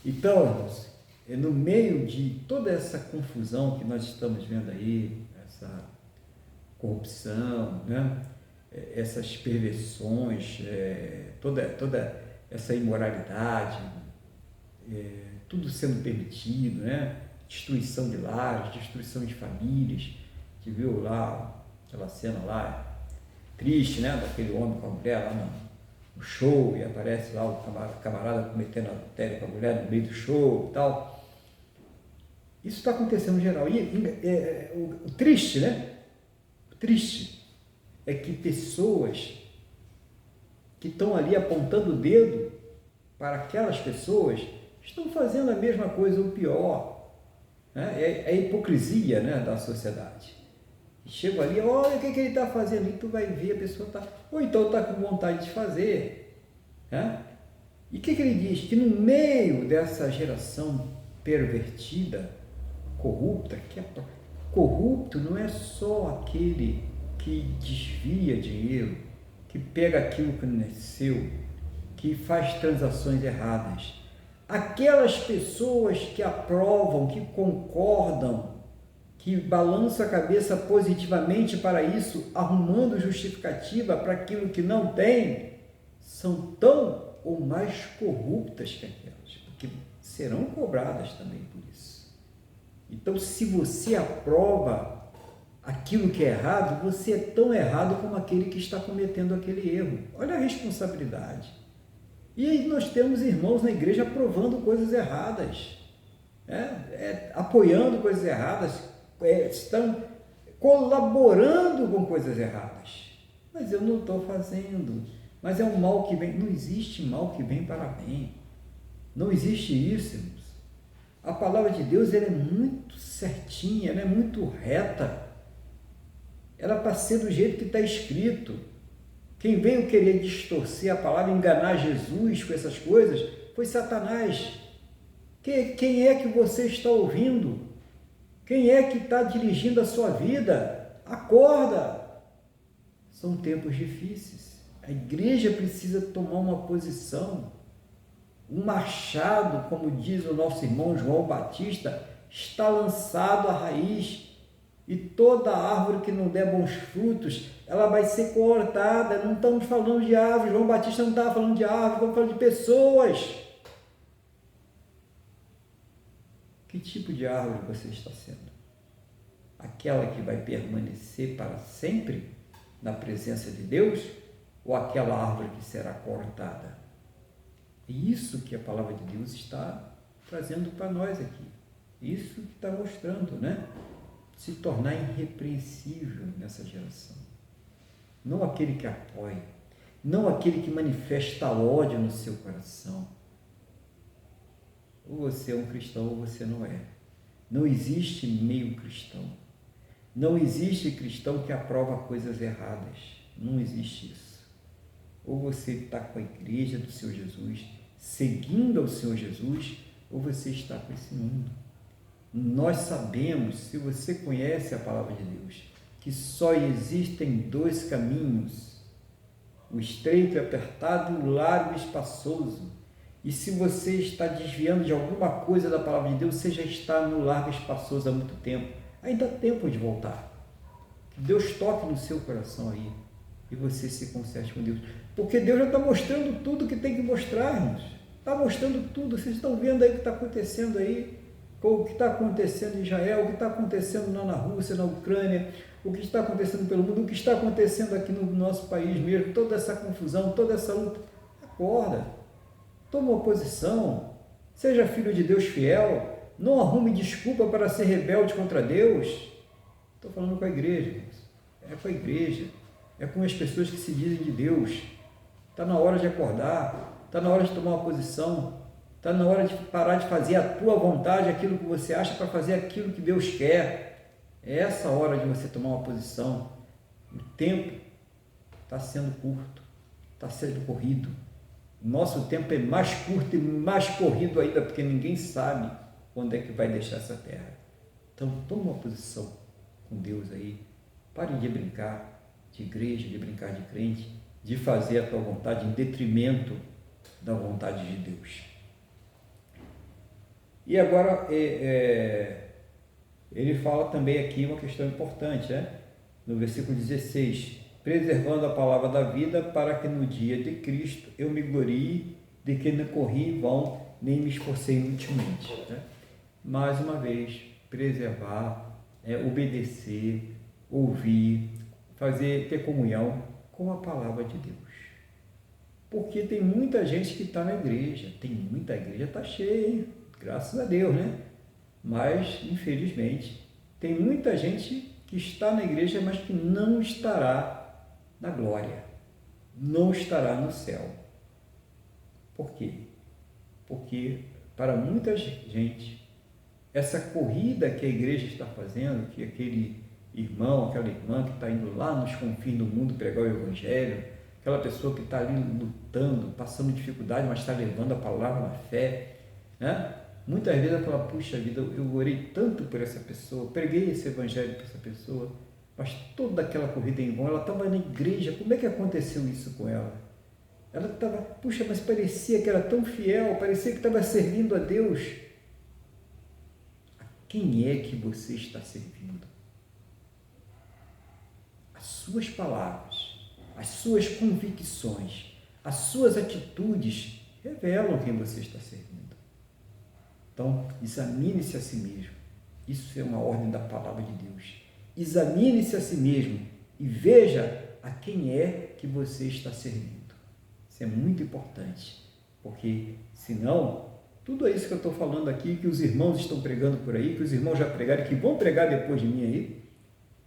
Então, irmãos, no meio de toda essa confusão que nós estamos vendo aí, essa corrupção, né? Essas perversões, toda essa imoralidade, tudo sendo permitido, né? Destruição de lares, destruição de famílias. A gente viu lá aquela cena lá triste, né? Daquele homem com a mulher lá no show, e aparece lá o camarada cometendo adultério com a mulher no meio do show e tal. Isso está acontecendo em geral. E o triste, né? O triste é que pessoas que estão ali apontando o dedo para aquelas pessoas estão fazendo a mesma coisa ou pior. Né? É a hipocrisia, né, da sociedade. Chega ali, olha o que ele está fazendo, e tu vai ver, a pessoa está, ou então está com vontade de fazer. Né? E o que ele diz? Que no meio dessa geração pervertida, corrupta, corrupto não é só aquele que desvia dinheiro, que pega aquilo que não é seu, que faz transações erradas. Aquelas pessoas que aprovam, que concordam, que balançam a cabeça positivamente para isso, arrumando justificativa para aquilo que não tem, são tão ou mais corruptas que aquelas, porque serão cobradas também por isso. Então, se você aprova aquilo que é errado, você é tão errado como aquele que está cometendo aquele erro. Olha a responsabilidade. E aí nós temos irmãos na igreja aprovando coisas erradas, apoiando coisas erradas, estão colaborando com coisas erradas. Mas eu não estou fazendo. Mas é um mal que vem. Não existe mal que vem para bem. Não existe isso, irmãos. A palavra de Deus ela é muito certinha, ela é muito reta. Ela para ser do jeito que está escrito. Quem veio querer distorcer a palavra, enganar Jesus com essas coisas, foi Satanás. Quem é que você está ouvindo? Quem é que está dirigindo a sua vida? Acorda! São tempos difíceis. A igreja precisa tomar uma posição. Um machado, como diz o nosso irmão João Batista, está lançado à raiz. E toda árvore que não der bons frutos, ela vai ser cortada. Não estamos falando de árvore. João Batista não estava falando de árvore, estamos falando de pessoas. Que tipo de árvore você está sendo? Aquela que vai permanecer para sempre na presença de Deus? Ou aquela árvore que será cortada? É isso que a palavra de Deus está trazendo para nós aqui. Isso que está mostrando, né? Se tornar irrepreensível nessa geração. Não aquele que apoia, não aquele que manifesta ódio no seu coração. Ou você é um cristão ou você não é. Não existe meio cristão. Não existe cristão que aprova coisas erradas. Não existe isso. Ou você está com a igreja do Senhor Jesus, seguindo ao Senhor Jesus, ou você está com esse mundo. Nós sabemos, se você conhece a palavra de Deus, que só existem dois caminhos, o estreito e apertado e o largo e espaçoso. E se você está desviando de alguma coisa da palavra de Deus, você já está no largo e espaçoso há muito tempo. Ainda há tempo de voltar. Que Deus toque no seu coração aí e você se conserte com Deus. Porque Deus já está mostrando tudo que tem que mostrar, irmãos. Está mostrando tudo. Vocês estão vendo aí o que está acontecendo aí, o que está acontecendo em Israel, o que está acontecendo lá na Rússia, na Ucrânia, o que está acontecendo pelo mundo, o que está acontecendo aqui no nosso país mesmo, toda essa confusão, toda essa luta. Acorda, toma uma posição, seja filho de Deus fiel, não arrume desculpa para ser rebelde contra Deus. Estou falando com a igreja, é com a igreja, é com as pessoas que se dizem de Deus. Está na hora de acordar, está na hora de tomar uma posição, está na hora de parar de fazer a tua vontade, aquilo que você acha, para fazer aquilo que Deus quer. É essa hora de você tomar uma posição. O tempo está sendo curto, está sendo corrido. Nosso tempo é mais curto e mais corrido ainda, porque ninguém sabe quando é que vai deixar essa terra. Então, toma uma posição com Deus aí. Pare de brincar de igreja, de brincar de crente, de fazer a tua vontade em detrimento da vontade de Deus. E agora, ele fala também aqui uma questão importante, né? No versículo 16, preservando a palavra da vida, para que no dia de Cristo eu me glorie de que não corri em vão, nem me esforcei inutilmente. Né? Mais uma vez, preservar, obedecer, ouvir, ter comunhão com a palavra de Deus. Porque tem muita gente que está na igreja, a igreja está cheia, hein? Graças a Deus, né? Mas, infelizmente, tem muita gente que está na igreja, mas que não estará na glória, não estará no céu. Por quê? Porque para muita gente, essa corrida que a igreja está fazendo, que aquele irmão, aquela irmã que está indo lá nos confins do mundo pregar o evangelho, aquela pessoa que está ali lutando, passando dificuldade, mas está levando a palavra na fé, né? Muitas vezes ela fala, puxa vida, eu orei tanto por essa pessoa, preguei esse evangelho para essa pessoa, mas toda aquela corrida em vão, ela estava na igreja, como é que aconteceu isso com ela? Ela estava, puxa, mas parecia que era tão fiel, parecia que estava servindo a Deus. A quem é que você está servindo? As suas palavras, as suas convicções, as suas atitudes revelam quem você está servindo. Então, examine-se a si mesmo. Isso é uma ordem da palavra de Deus. examine-se a si mesmo e veja a quem é que você está servindo. Isso é muito importante, porque senão, tudo isso que eu estou falando aqui, que os irmãos estão pregando por aí, que os irmãos já pregaram, que vão pregar depois de mim aí,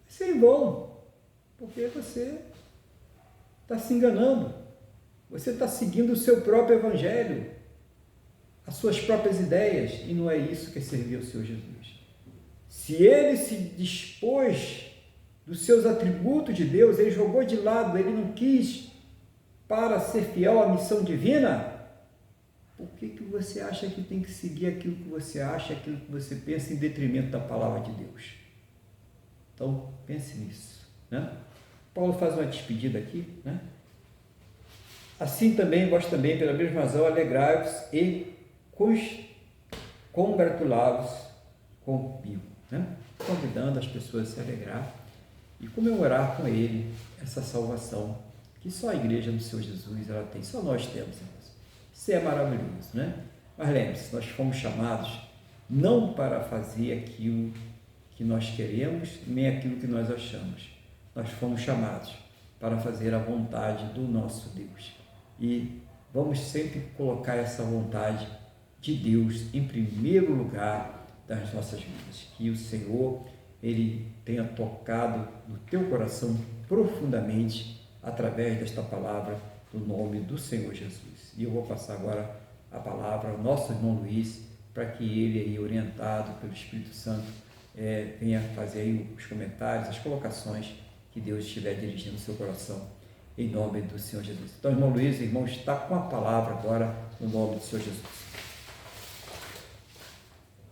vai ser em vão, porque você está se enganando, você está seguindo o seu próprio evangelho, as suas próprias ideias, e não é isso que é servir ao Senhor Jesus. Se ele se dispôs dos seus atributos de Deus, ele jogou de lado, ele não quis para ser fiel à missão divina, por que você acha que tem que seguir aquilo que você acha, aquilo que você pensa em detrimento da palavra de Deus? Então, pense nisso, né? Paulo faz uma despedida aqui, né? Assim também, vós também, pela mesma razão, alegrai-vos e congratulai-vos comigo, né? Convidando as pessoas a se alegrar e comemorar com ele essa salvação que só a igreja do Senhor Jesus ela tem, só nós temos, irmãos. Isso é maravilhoso, né? Mas lembre-se, nós fomos chamados não para fazer aquilo que nós queremos, nem aquilo que nós achamos. Nós fomos chamados para fazer a vontade do nosso Deus. E vamos sempre colocar essa vontade de Deus em primeiro lugar das nossas vidas. Que o Senhor, Ele tenha tocado no teu coração profundamente através desta palavra, no nome do Senhor Jesus. E eu vou passar agora a palavra ao nosso irmão Luiz, para que ele, aí, orientado pelo Espírito Santo, venha fazer aí os comentários, as colocações que Deus estiver dirigindo no seu coração, em nome do Senhor Jesus. Então, irmão Luiz, irmão, está com a palavra agora, no nome do Senhor Jesus.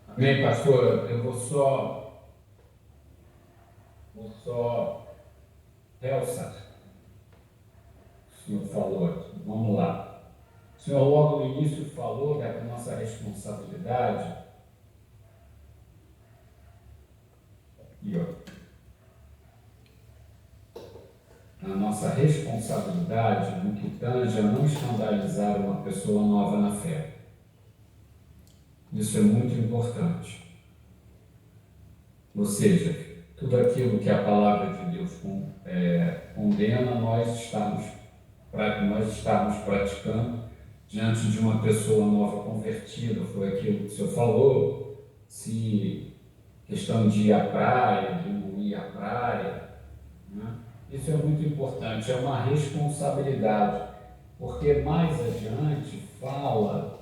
Amém, pastor. Eu vou só realçar. O senhor falou, vamos lá. O senhor logo no início falou da nossa responsabilidade. E a nossa responsabilidade no que tange a não escandalizar uma pessoa nova na fé. Isso é muito importante. Ou seja, tudo aquilo que a palavra de Deus condena, nós estarmos praticando diante de uma pessoa nova convertida. Foi aquilo que o senhor falou, se questão de ir à praia, de não ir à praia, né? Isso é muito importante, é uma responsabilidade, porque mais adiante fala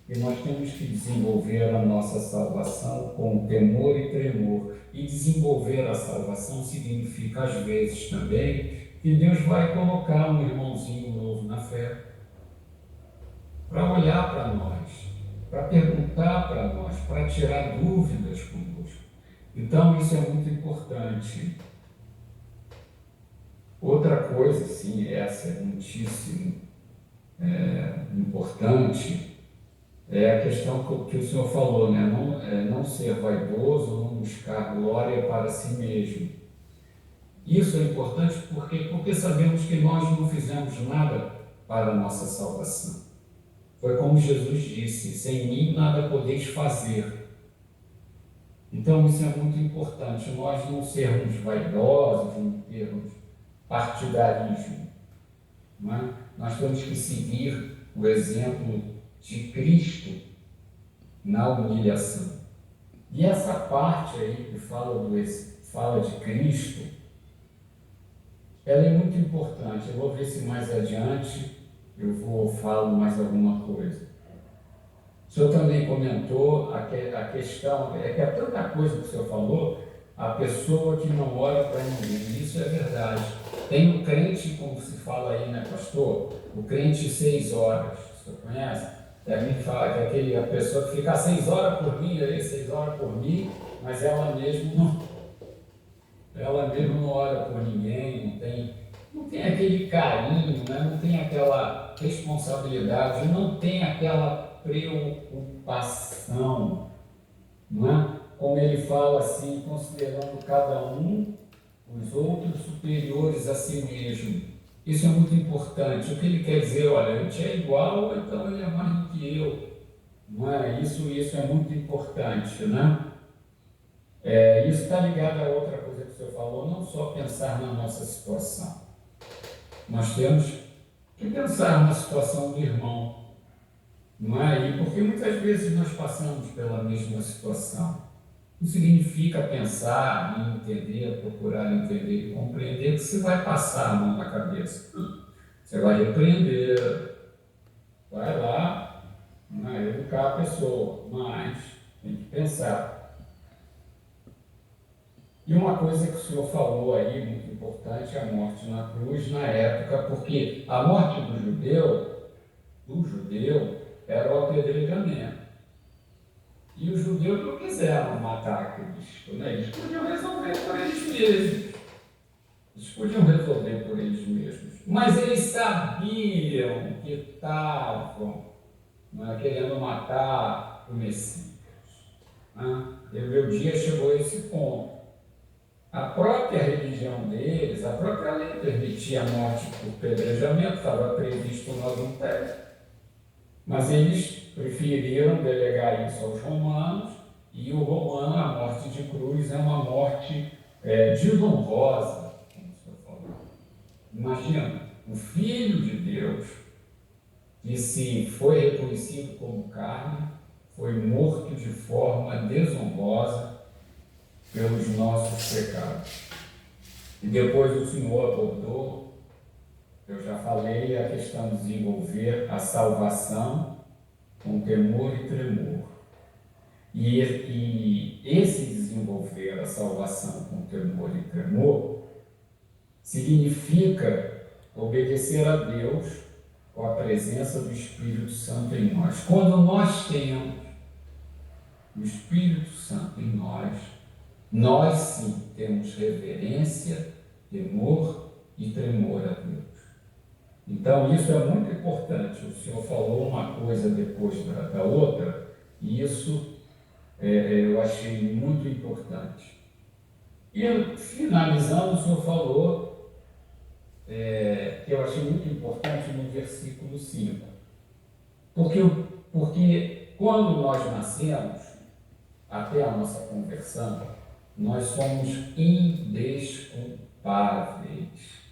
que nós temos que desenvolver a nossa salvação com temor e tremor. E desenvolver a salvação significa, às vezes, também que Deus vai colocar um irmãozinho novo na fé para olhar para nós, para perguntar para nós, para tirar dúvidas conosco. Então, isso é muito importante. Outra coisa, sim, essa é muitíssimo importante, é a questão que o senhor falou, né? Não ser vaidoso, não buscar glória para si mesmo. Isso é importante porque sabemos que nós não fizemos nada para a nossa salvação. Foi como Jesus disse, sem mim nada podeis fazer. Então isso é muito importante, nós não sermos vaidosos, não termos partidarismo. Não é? Nós temos que seguir o exemplo de Cristo na humilhação. E essa parte aí que fala de Cristo, ela é muito importante. Eu vou ver se mais adiante falo mais alguma coisa. O senhor também comentou a questão, que é tanta coisa que o senhor falou, a pessoa que não ora para ninguém. Isso é verdade. Tem um crente, como se fala aí, né, pastor? O crente 6 horas, o senhor conhece? A gente fala que é a pessoa que fica 6 horas por dia, 6 horas por mim, mas ela mesmo não ora por ninguém, não tem aquele carinho, né? Não tem aquela responsabilidade, não tem aquela preocupação, não é? Como ele fala assim, considerando cada um os outros superiores a si mesmo. Isso é muito importante. O que ele quer dizer? Olha, a gente é igual, então ele é mais do que eu. Não é? Isso é muito importante, né? Isso está ligado a outra coisa que o senhor falou, não só pensar na nossa situação. Nós temos que pensar na situação do irmão, não é? E porque muitas vezes nós passamos pela mesma situação. Não significa pensar em entender, procurar entender e compreender que você vai passar a mão na cabeça. Você vai repreender, vai lá, não é? Educar a pessoa, mas tem que pensar. E uma coisa que o senhor falou aí, muito importante, é a morte na cruz na época, porque a morte do judeu era o apedrejamento. E os judeus não quiseram matar Cristo, né? Eles podiam resolver por eles mesmos. Mas eles sabiam que estavam, né, querendo matar o Messias. Né? E o meu dia chegou a esse ponto. A própria religião deles, a própria lei permitia a morte por apedrejamento, estava previsto no adultério. Mas eles preferiram delegar isso aos romanos, e o romano, a morte de cruz, é uma morte desonrosa, como o senhor falou. Imagina, o Filho de Deus, que se foi reconhecido como carne, foi morto de forma desonrosa pelos nossos pecados. E depois o Senhor abordou, eu já falei, a questão de desenvolver a salvação com temor e tremor. E esse desenvolver a salvação com temor e tremor significa obedecer a Deus com a presença do Espírito Santo em nós. Quando nós temos o Espírito Santo em nós sim temos reverência, temor e tremor a Deus. Então, isso é muito importante. O senhor falou uma coisa depois da outra, e isso eu achei muito importante. E, finalizando, o senhor falou, que eu achei muito importante no versículo 5. Porque quando nós nascemos, até a nossa conversão, nós somos indesculpáveis.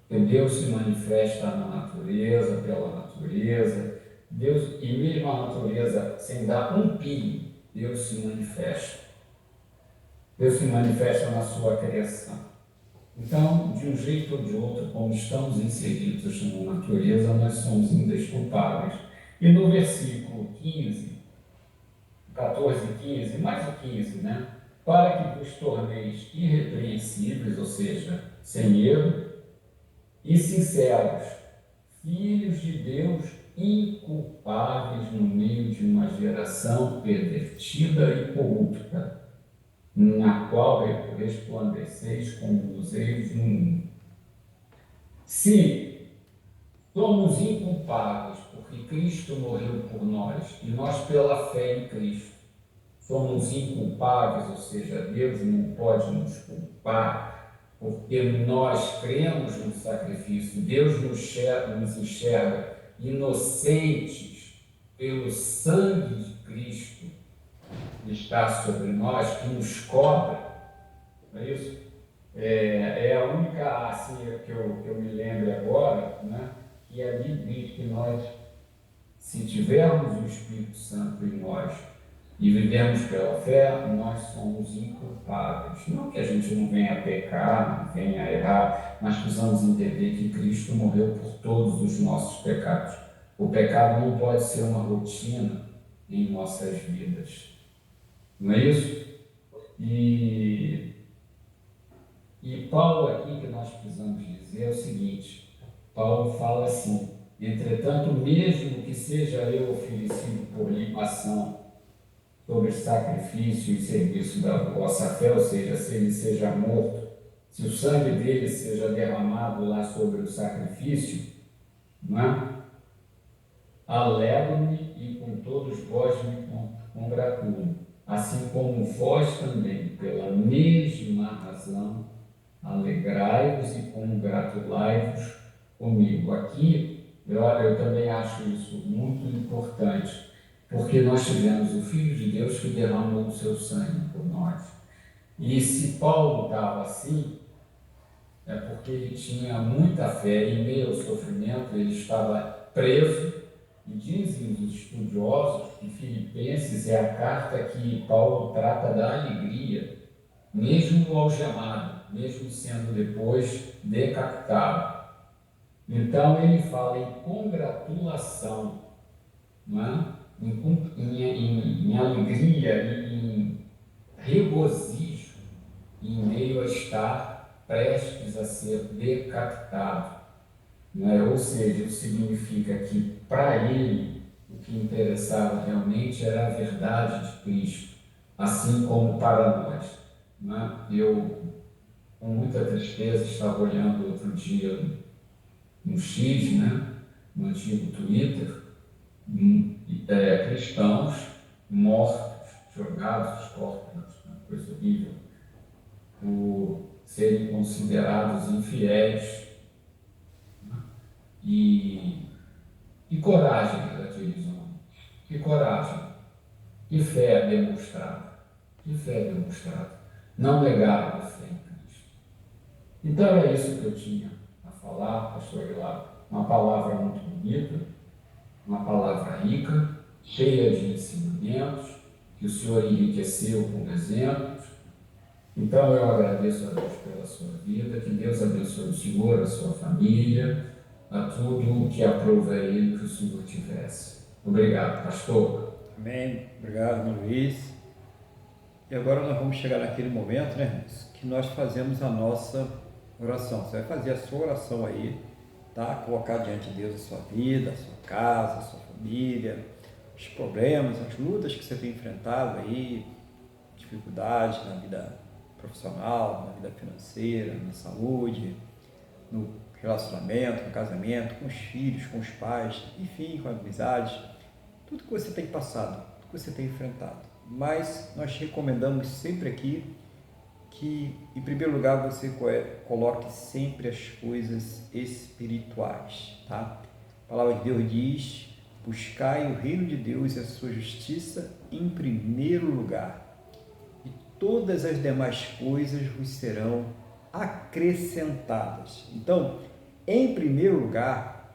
Deus se manifesta na natureza, pela natureza. Deus, e mesmo a natureza, sem dar um pio, Deus se manifesta. Deus se manifesta na sua criação. Então, de um jeito ou de outro, como estamos inseridos na natureza, nós somos indesculpáveis. E no versículo 15, 14 e 15, mais o 15, né? Para que vos torneis irrepreensíveis, ou seja, sem erro, e sinceros, filhos de Deus inculpáveis no meio de uma geração pervertida e corrupta, na qual resplandeceis como luzeiros no mundo. Se somos inculpáveis porque Cristo morreu por nós, e nós pela fé em Cristo somos inculpáveis, ou seja, Deus não pode nos culpar, porque nós cremos no sacrifício, Deus nos enxerga inocentes pelo sangue de Cristo que está sobre nós, que nos cobre, não é isso? É a única, assim, que eu me lembro agora, né, que ali diz que nós, se tivermos o Espírito Santo em nós, e vivemos pela fé, nós somos inculpáveis. Não que a gente não venha a pecar, não venha a errar, mas precisamos entender que Cristo morreu por todos os nossos pecados. O pecado não pode ser uma rotina em nossas vidas. Não é isso? E Paulo aqui, que nós precisamos dizer, é o seguinte: Paulo fala assim: entretanto, mesmo que seja eu oferecido por libação sobre sacrifício e serviço da vossa fé, ou seja, se ele seja morto, se o sangue dele seja derramado lá sobre o sacrifício, não é? Alegro-me e com todos vós me congratulo, assim como vós também, pela mesma razão, alegrai-vos e congratulai-vos comigo. Aqui, eu também acho isso muito importante, porque nós tivemos o Filho de Deus que derramou o seu sangue por nós. E se Paulo estava assim, é porque ele tinha muita fé. Em meio ao sofrimento, ele estava preso. E dizem os estudiosos que Filipenses é a carta que Paulo trata da alegria, mesmo algemado, mesmo sendo depois decapitado. Então ele fala em congratulação, não é? em alegria, em regozijo, em meio a estar prestes a ser decapitado. Não é? Ou seja, isso significa que para ele o que interessava realmente era a verdade de Cristo, assim como para nós. Não é? Eu, com muita tristeza, estava olhando outro dia no X, né? No antigo Twitter, cristãos mortos, jogados, corpos, uma coisa horrível, por serem considerados infiéis. E coragem daqueles homens, que coragem, que fé demonstrada, que fé demonstrada. Não negaram a fé em Cristo. Então é isso que eu tinha a falar, pastor Aguilar. Uma palavra muito bonita, uma palavra rica, cheia de ensinamentos, que o Senhor enriqueceu com exemplos. Então eu agradeço a Deus pela sua vida, que Deus abençoe o Senhor, a sua família, a tudo o que aprova ele que o Senhor tivesse. Obrigado, pastor. Amém. Obrigado, irmão Luiz. E agora nós vamos chegar naquele momento, né, irmãos, que nós fazemos a nossa oração. Você vai fazer a sua oração aí, tá? Colocar diante de Deus a sua vida, a sua casa, a sua família, os problemas, as lutas que você tem enfrentado aí, dificuldades na vida profissional, na vida financeira, na saúde, no relacionamento, no casamento, com os filhos, com os pais, enfim, com amizades, tudo que você tem passado, tudo que você tem enfrentado. Mas nós recomendamos sempre aqui que, em primeiro lugar, você coloque sempre as coisas espirituais, tá? A palavra de Deus diz: buscai o reino de Deus e a sua justiça em primeiro lugar, e todas as demais coisas vos serão acrescentadas. Então, em primeiro lugar,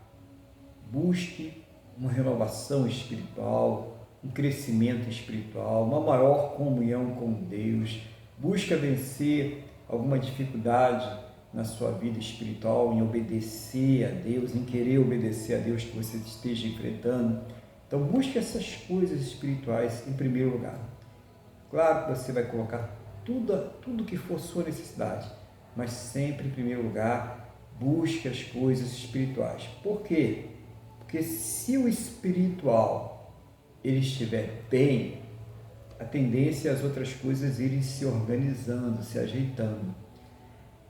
busque uma renovação espiritual, um crescimento espiritual, uma maior comunhão com Deus. Busque vencer alguma dificuldade na sua vida espiritual, em obedecer a Deus, em querer obedecer a Deus que você esteja enfrentando. Então, busque essas coisas espirituais em primeiro lugar. Claro que você vai colocar tudo que for sua necessidade, mas sempre em primeiro lugar, busque as coisas espirituais. Por quê? Porque se o espiritual ele estiver bem, a tendência é as outras coisas irem se organizando, se ajeitando.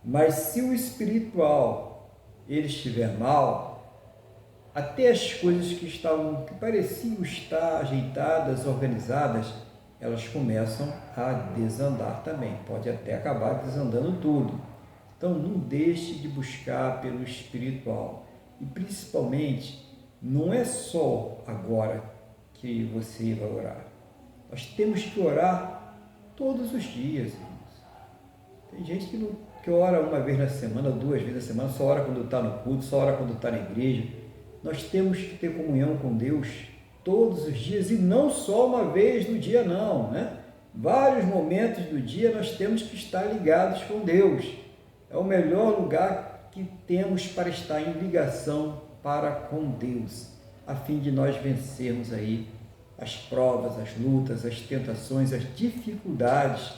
Mas se o espiritual ele estiver mal, até as coisas que pareciam estar ajeitadas, organizadas, elas começam a desandar também. Pode até acabar desandando tudo. Então, não deixe de buscar pelo espiritual. E, principalmente, não é só agora que você vai orar. Nós temos que orar todos os dias, irmãos. Tem gente que ora uma vez na semana, 2 vezes na semana, só ora quando está no culto, só ora quando está na igreja. Nós temos que ter comunhão com Deus todos os dias, e não só uma vez no dia não, né? Vários momentos do dia nós temos que estar ligados com Deus. É o melhor lugar que temos para estar em ligação para com Deus, a fim de nós vencermos aí as provas, as lutas, as tentações, as dificuldades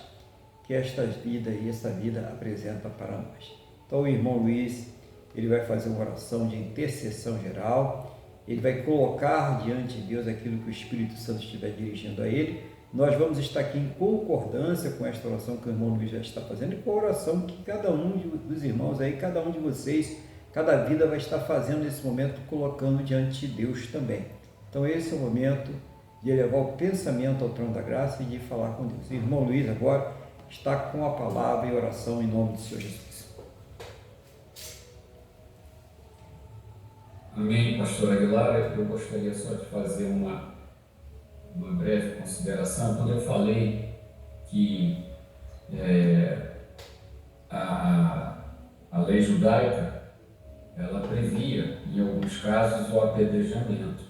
que essa vida apresenta para nós. Então o irmão Luiz, ele vai fazer uma oração de intercessão geral, ele vai colocar diante de Deus aquilo que o Espírito Santo estiver dirigindo a ele. Nós vamos estar aqui em concordância com esta oração que o irmão Luiz já está fazendo e com a oração que cada um dos irmãos aí, cada um de vocês, cada vida vai estar fazendo nesse momento, colocando diante de Deus também. Então esse é o momento de elevar o pensamento ao trono da graça e de falar com Deus. O irmão Luiz agora está com a palavra e oração em nome do Senhor Jesus. Amém, pastor Aguilar. Eu gostaria só de fazer uma breve consideração. Quando eu falei que A lei judaica, ela previa, em alguns casos, o apedrejamento.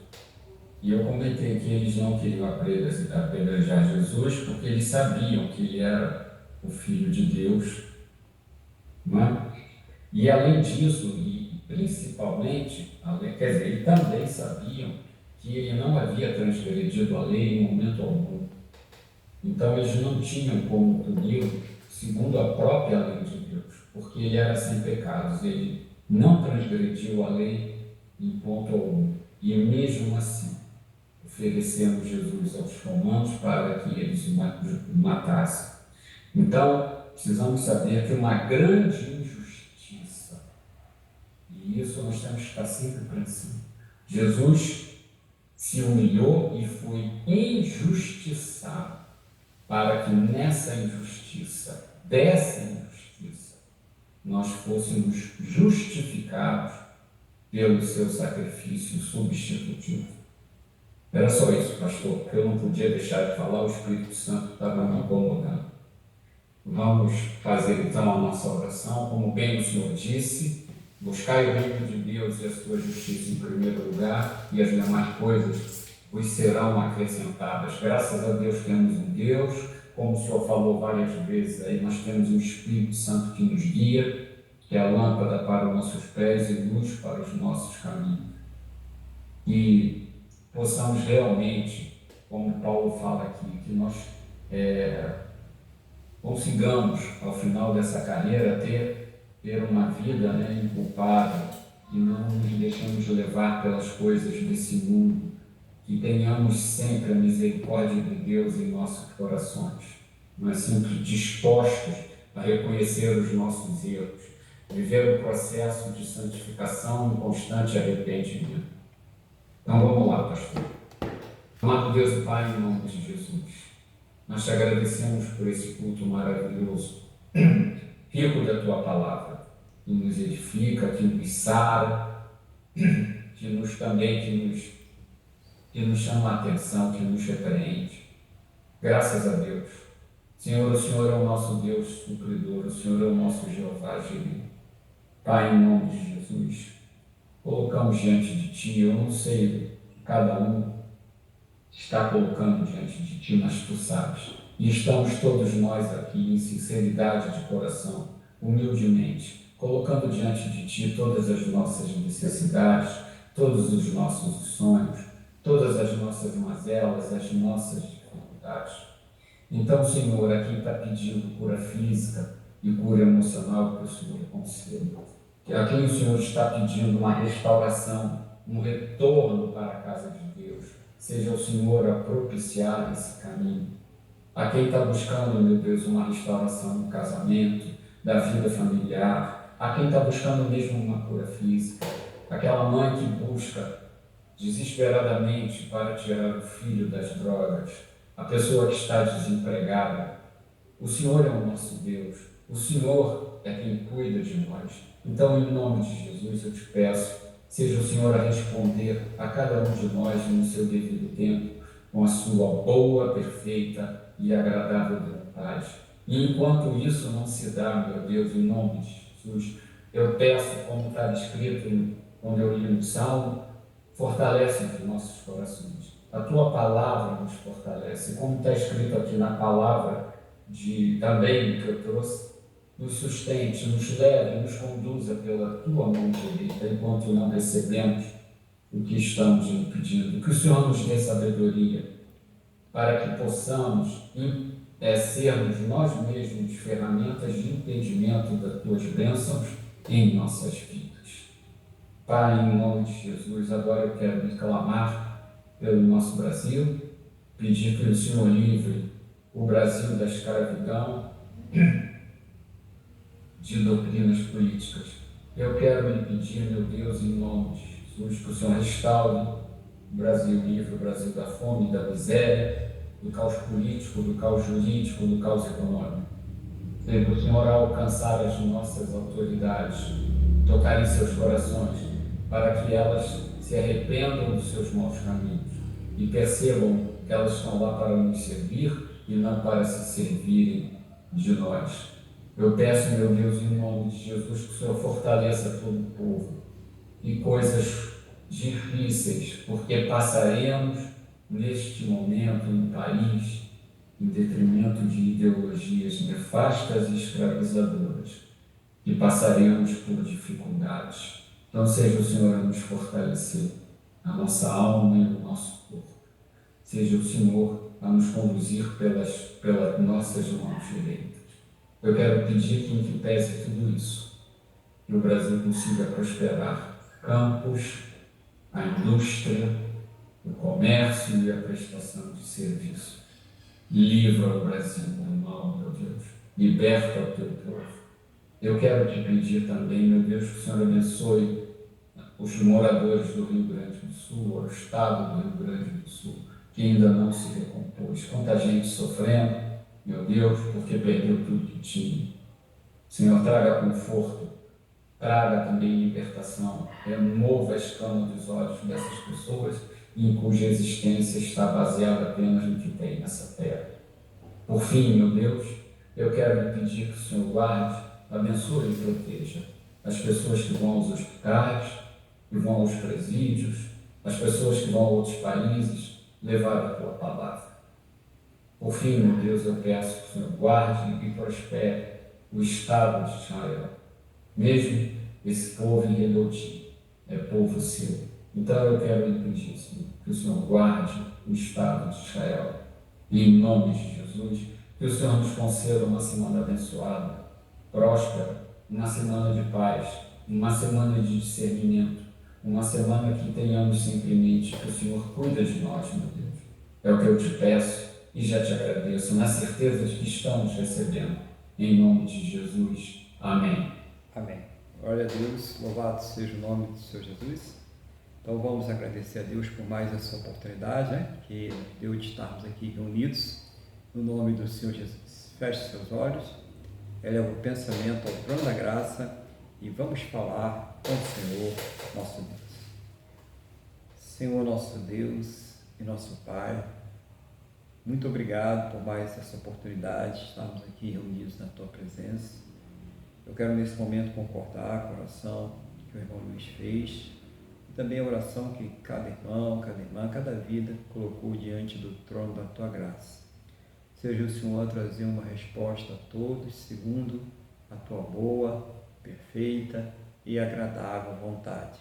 E eu comentei que eles não queriam apedrejar Jesus porque eles sabiam que ele era o Filho de Deus, não é? E além disso, e principalmente, quer dizer, eles também sabiam que ele não havia transgredido a lei em momento algum. Então eles não tinham como puni-lo segundo a própria lei de Deus, porque ele era sem pecados, ele não transgrediu a lei em ponto algum. E mesmo assim, oferecendo Jesus aos romanos para que eles o matassem. Então, precisamos saber que uma grande injustiça, e isso nós temos que estar sempre pensando, Jesus se humilhou e foi injustiçado para que nessa injustiça, dessa injustiça, nós fôssemos justificados pelo seu sacrifício substitutivo. Era só isso, pastor, porque eu não podia deixar de falar, o Espírito Santo estava me incomodando. Vamos fazer então a nossa oração, como bem o Senhor disse, buscai o reino de Deus e a sua justiça em primeiro lugar, e as demais coisas vos serão acrescentadas. Graças a Deus temos um Deus, como o Senhor falou várias vezes aí, nós temos um Espírito Santo que nos guia, que é a lâmpada para os nossos pés e luz para os nossos caminhos. E possamos realmente, como Paulo fala aqui, que nós consigamos, ao final dessa carreira, ter uma vida inculpável e não nos deixemos levar pelas coisas desse mundo, que tenhamos sempre a misericórdia de Deus em nossos corações, mas sempre dispostos a reconhecer os nossos erros, viver o processo de santificação e constante arrependimento. Então vamos lá, pastor. Amado Deus e Pai, em nome de Jesus, nós te agradecemos por esse culto maravilhoso, rico da tua palavra, que nos edifica, que nos sara, que nos chama a atenção, que nos repreende. Graças a Deus. Senhor, o Senhor é o nosso Deus supridor, o Senhor é o nosso Jeová Jireh. Pai, em nome de Jesus, colocamos diante de Ti, eu não sei o que cada um está colocando diante de Ti, mas Tu sabes. E estamos todos nós aqui em sinceridade de coração, humildemente, colocando diante de Ti todas as nossas necessidades, todos os nossos sonhos, todas as nossas mazelas, as nossas dificuldades. Então, Senhor, a quem está pedindo cura física e cura emocional, que o Senhor conceda. A quem o Senhor está pedindo uma restauração, um retorno para a casa de Deus, seja o Senhor a propiciar esse caminho. A quem está buscando, meu Deus, uma restauração do casamento, da vida familiar, a quem está buscando mesmo uma cura física, aquela mãe que busca desesperadamente para tirar o filho das drogas, a pessoa que está desempregada. O Senhor é o nosso Deus, o Senhor é quem cuida de nós. Então, em nome de Jesus, eu te peço, seja o Senhor a responder a cada um de nós no seu devido tempo, com a sua boa, perfeita e agradável vontade. E enquanto isso não se dá, meu Deus, em nome de Jesus, eu peço, como está escrito quando eu li no Salmo, fortalece os nossos corações. A tua palavra nos fortalece. Como está escrito aqui na palavra também que eu trouxe, nos sustente, nos leve, nos conduza pela tua mão direita, enquanto não recebemos o que estamos pedindo. Que o Senhor nos dê sabedoria para que possamos sermos nós mesmos ferramentas de entendimento das tuas bênçãos em nossas vidas. Pai, em nome de Jesus, agora eu quero me clamar pelo nosso Brasil, pedir que o Senhor livre o Brasil da escravidão de doutrinas políticas. Eu quero lhe pedir, meu Deus, em nome de Jesus, que o Senhor restaure o Brasil livre, o Brasil da fome, da miséria, do caos político, do caos jurídico, do caos econômico. Seja o Senhor a alcançar as nossas autoridades, tocar em seus corações, para que elas se arrependam dos seus maus caminhos e percebam que elas estão lá para nos servir e não para se servirem de nós. Eu peço, meu Deus, em nome de Jesus, que o Senhor fortaleça todo o povo e coisas difíceis, porque passaremos neste momento no país em detrimento de ideologias nefastas e escravizadoras, e passaremos por dificuldades. Então seja o Senhor a nos fortalecer, a nossa alma e o nosso corpo. Seja o Senhor a nos conduzir pelas nossas mãos direitas. Eu quero pedir que, em que pese tudo isso, que o Brasil consiga prosperar. Campos, a indústria, o comércio e a prestação de serviço. Livra o Brasil do mal, meu Deus. Liberta o teu povo. Eu quero te pedir também, meu Deus, que o Senhor abençoe os moradores do Rio Grande do Sul, o estado do Rio Grande do Sul, que ainda não se recompôs. Quanta gente sofrendo, meu Deus, porque perdeu tudo que tinha. Senhor, traga conforto, traga também libertação, remova a escama dos olhos dessas pessoas em cuja existência está baseada apenas no que tem nessa terra. Por fim, meu Deus, eu quero lhe pedir que o Senhor guarde, abençoe e proteja as pessoas que vão aos hospitais, que vão aos presídios, as pessoas que vão a outros países levar a tua palavra. Por fim, meu Deus, eu peço que o Senhor guarde e prospere o Estado de Israel. Mesmo esse povo em rebeldia, é povo seu. Então eu quero lhe pedir, Senhor, que o Senhor guarde o Estado de Israel. E em nome de Jesus, que o Senhor nos conceda uma semana abençoada, próspera, uma semana de paz, uma semana de discernimento, uma semana que tenhamos sempre em mente que o Senhor cuida de nós, meu Deus. É o que eu te peço e já te agradeço, na certeza de que estamos recebendo. Em nome de Jesus. Amém. Amém. Glória a Deus, louvado seja o nome do Senhor Jesus. Então vamos agradecer a Deus por mais essa oportunidade, que deu de estarmos aqui reunidos no nome do Senhor Jesus. Feche seus olhos, eleva o pensamento ao trono da graça e vamos falar com o Senhor, nosso Deus. Senhor, nosso Deus e nosso Pai, muito obrigado por mais essa oportunidade de estarmos aqui reunidos na Tua presença. Eu quero nesse momento concordar com a oração que o irmão Luiz fez e também a oração que cada irmão, cada irmã, cada vida colocou diante do trono da Tua graça. Seja o Senhor a trazer uma resposta a todos segundo a Tua boa, perfeita e agradável vontade.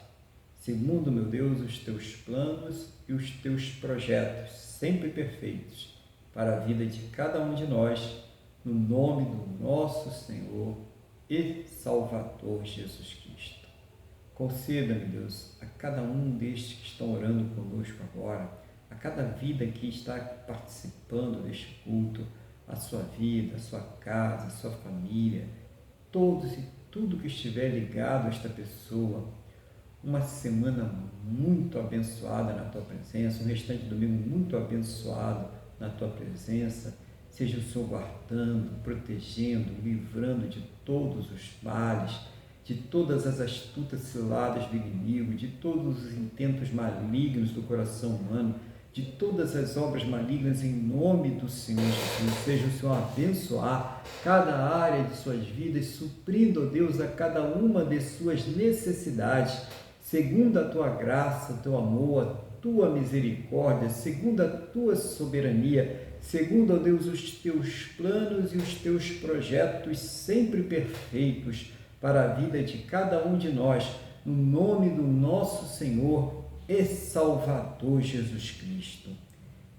Segundo, meu Deus, os Teus planos e os Teus projetos, sempre perfeitos, para a vida de cada um de nós, no nome do nosso Senhor e Salvador Jesus Cristo. Conceda-me, Deus, a cada um destes que estão orando conosco agora, a cada vida que está participando deste culto, a sua vida, a sua casa, a sua família, todos e tudo que estiver ligado a esta pessoa, uma semana muito abençoada na Tua presença, um restante de domingo muito abençoado na Tua presença. Seja o Senhor guardando, protegendo, livrando de todos os males, de todas as astutas ciladas do inimigo, de todos os intentos malignos do coração humano, de todas as obras malignas em nome do Senhor Jesus. Seja o Senhor abençoar cada área de suas vidas, suprindo, ó Deus, a cada uma de suas necessidades, segundo a Tua graça, o Teu amor, a Tua misericórdia, segundo a Tua soberania, segundo, ó Deus, os Teus planos e os Teus projetos sempre perfeitos para a vida de cada um de nós, no nome do nosso Senhor e Salvador Jesus Cristo.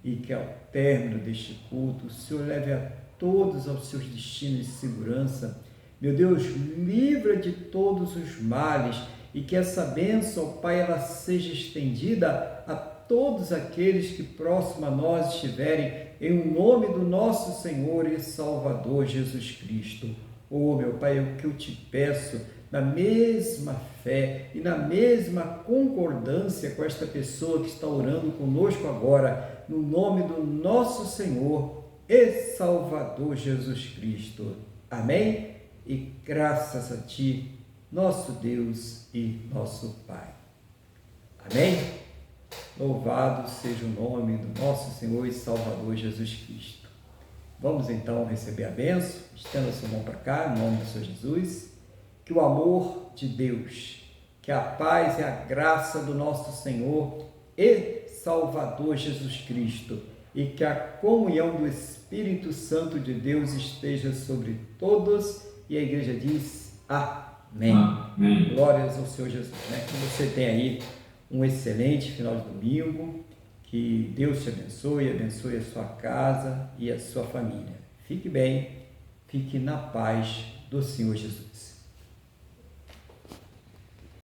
E que ao término deste culto, o Senhor leve a todos aos seus destinos de segurança. Meu Deus, livra de todos os males e que essa bênção, Pai, ela seja estendida a todos aqueles que próximo a nós estiverem, em nome do nosso Senhor e Salvador Jesus Cristo. Oh, meu Pai, é o que eu te peço, na mesma fé e na mesma concordância com esta pessoa que está orando conosco agora, no nome do nosso Senhor e Salvador Jesus Cristo. Amém? E graças a Ti, nosso Deus e nosso Pai. Amém? Louvado seja o nome do nosso Senhor e Salvador Jesus Cristo. Vamos então receber a bênção. Estenda sua mão para cá, em nome do Senhor Jesus. Que o amor de Deus, que a paz e a graça do nosso Senhor e Salvador Jesus Cristo e que a comunhão do Espírito Santo de Deus esteja sobre todos. E a igreja diz amém. Amém. Glórias ao Senhor Jesus. Que você tenha aí um excelente final de domingo. Que Deus te abençoe, abençoe a sua casa e a sua família. Fique bem, fique na paz do Senhor Jesus.